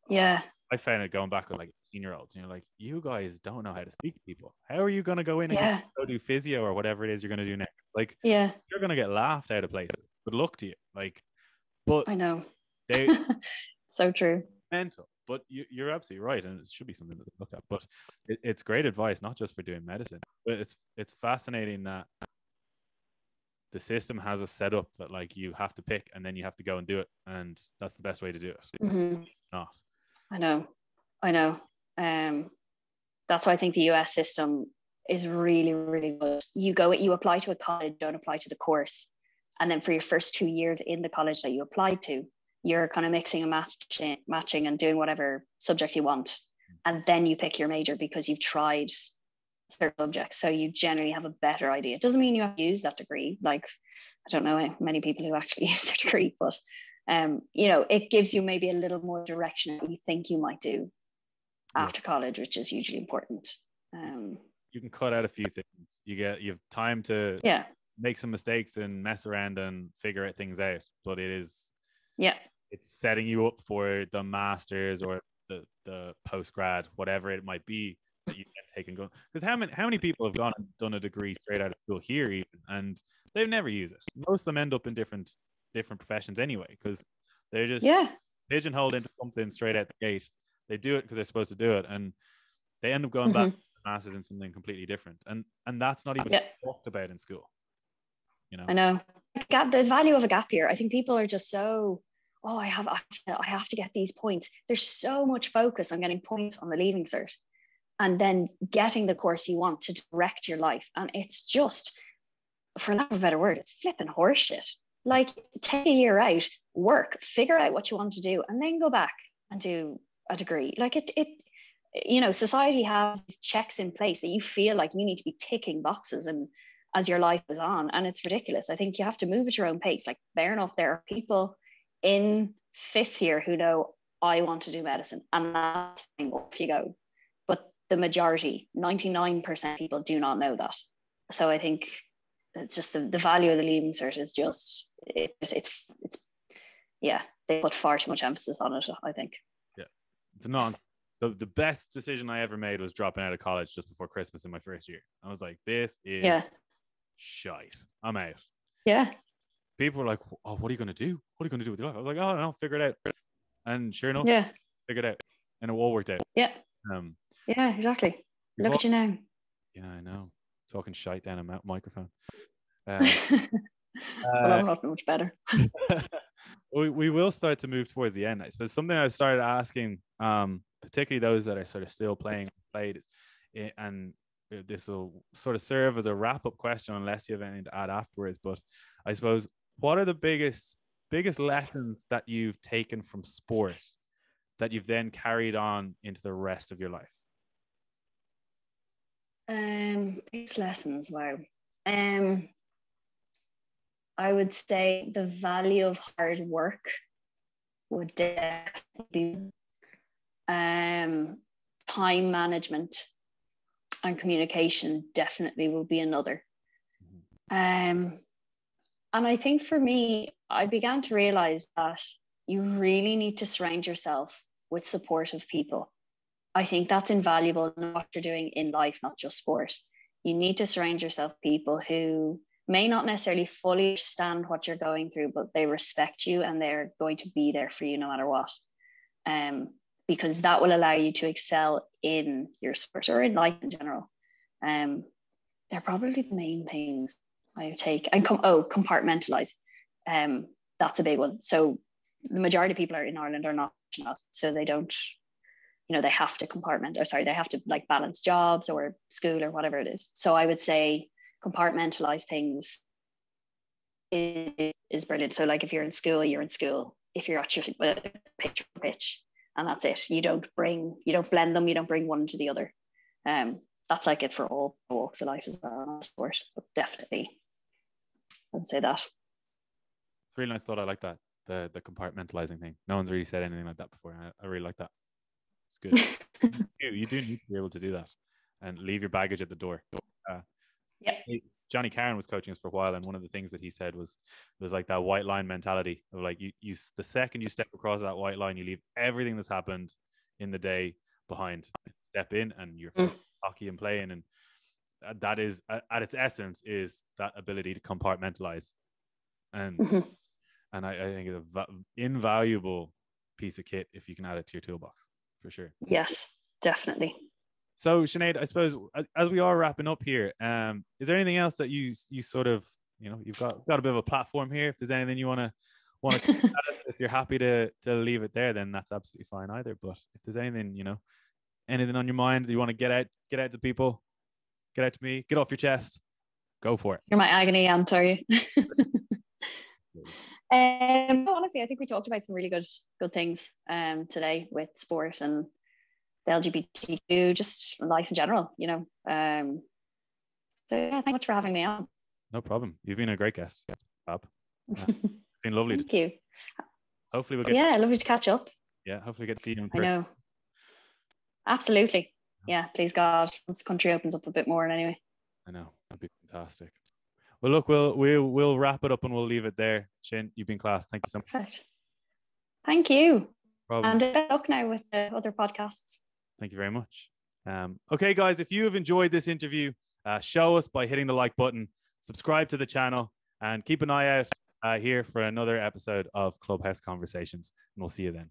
Yeah. I found it going back with like 18-year-olds, and you're like, you guys don't know how to speak to people. How are you going to go in and go do physio or whatever it is you're going to do next? Like, you're going to get laughed out of places. Good luck to you. Like, but I know. They so true. Mental, but you're absolutely right, and it should be something to look at. But it's great advice, not just for doing medicine, but it's fascinating that the system has a setup that like you have to pick and then you have to go and do it, and that's the best way to do it. Not. I know. That's why I think the US system is really, really good. You apply to a college, don't apply to the course. And then for your first 2 years in the college that you applied to, you're kind of mixing and matching and doing whatever subject you want. And then you pick your major because you've tried certain subjects. So you generally have a better idea. It doesn't mean you have to use that degree. Like, I don't know many people who actually use their degree, but you know, it gives you maybe a little more direction that you think you might do after college, which is hugely important. You can cut out a few things. You have time to make some mistakes and mess around and figure out things out. But it's setting you up for the masters or the post grad, whatever it might be, that you can take and go. Because how many people have gone and done a degree straight out of school here even, and they've never used it. Most of them end up in different professions anyway, because they're just pigeonholed into something straight out the gate. They do it because they're supposed to do it, and they end up going back to the masters in something completely different, and that's not even talked about in school. You know, I know the value of a gap year. I think people are just so, I have to get these points. There's so much focus on getting points on the leaving cert, and then getting the course you want to direct your life, and it's just, for lack of a better word, it's flipping horseshit. Like, take a year out, work, figure out what you want to do, and then go back and do a degree. Like it you know, society has these checks in place that you feel like you need to be ticking boxes and as your life is on, and it's ridiculous. I think you have to move at your own pace. Like, fair enough, there are people in 5th year who know, I want to do medicine, and that's fine, off you go. But the majority, 99% of people, do not know that. So I think it's just the value of the leaving cert is just it's they put far too much emphasis on it, I think. It's not the best decision I ever made was dropping out of college just before Christmas in my first year. I was like, this is shite. I'm out. People were like, oh, what are you going to do? What are you going to do with your life? I was like, oh, no, figure it out. And sure enough, figured it out. And it all worked out. Exactly. Look at you now. Yeah, I know. Talking shite down a microphone. Well, I'm not much better. We will start to move towards the end, I suppose. Something I started asking, particularly those that are sort of still played, and this will sort of serve as a wrap-up question, unless you have anything to add afterwards. But I suppose, what are the biggest lessons that you've taken from sport that you've then carried on into the rest of your life? Biggest lessons. Wow. Um, I would say the value of hard work would definitely be time management and communication definitely will be another. And I think for me, I began to realize that you really need to surround yourself with supportive people. I think that's invaluable in what you're doing in life, not just sport. You need to surround yourself with people who may not necessarily fully understand what you're going through, but they respect you and they're going to be there for you no matter what. Because that will allow you to excel in your sport or in life in general. They're probably the main things I would take. And compartmentalize. That's a big one. So the majority of people are in Ireland are not, so they don't, they have to they have to like balance jobs or school or whatever it is. So I would say compartmentalize things is brilliant. So like if you're in school, you're in school. If you're at your pitch, and that's it. You don't blend them. You don't bring one into the other. That's like it for all walks of life as well, sport. But definitely, I'd say that. It's a really nice thought. I like that, the compartmentalizing thing. No one's really said anything like that before. I really like that. It's good. You do need to be able to do that and leave your baggage at the door. Yeah. Johnny Carron was coaching us for a while, and one of the things that he said was like that white line mentality of like you the second you step across that white line, you leave everything that's happened in the day behind. Step in and you're hockey and playing, and that is at its essence is that ability to compartmentalize, and and I think it's an invaluable piece of kit if you can add it to your toolbox for sure. Yes, definitely. So Sinead, I suppose as we are wrapping up here, is there anything else that you sort of, you've got a bit of a platform here. If there's anything you want to if you're happy to leave it there, then that's absolutely fine either. But if there's anything, anything on your mind that you want to get out to people, get out to me, get off your chest, go for it. You're my agony aunt, are you? Honestly, I think we talked about some really good things today with sport and the LGBTQ, just life in general, So yeah, thanks so much for having me on. No problem. You've been a great guest, Bob. It's been lovely. Thank you. Hopefully we'll get lovely to catch up. Yeah, hopefully get to see you in person. I know. Absolutely. Yeah, please God, once the country opens up a bit more anyway. I know. That'd be fantastic. Well, look, we'll wrap it up and we'll leave it there. Shin, you've been class. Thank you so much. Perfect. Thank you. Problem. And good luck now with the other podcasts. Thank you very much. Okay, guys, if you have enjoyed this interview, show us by hitting the like button, subscribe to the channel, and keep an eye out here for another episode of Clubhouse Conversations. And we'll see you then.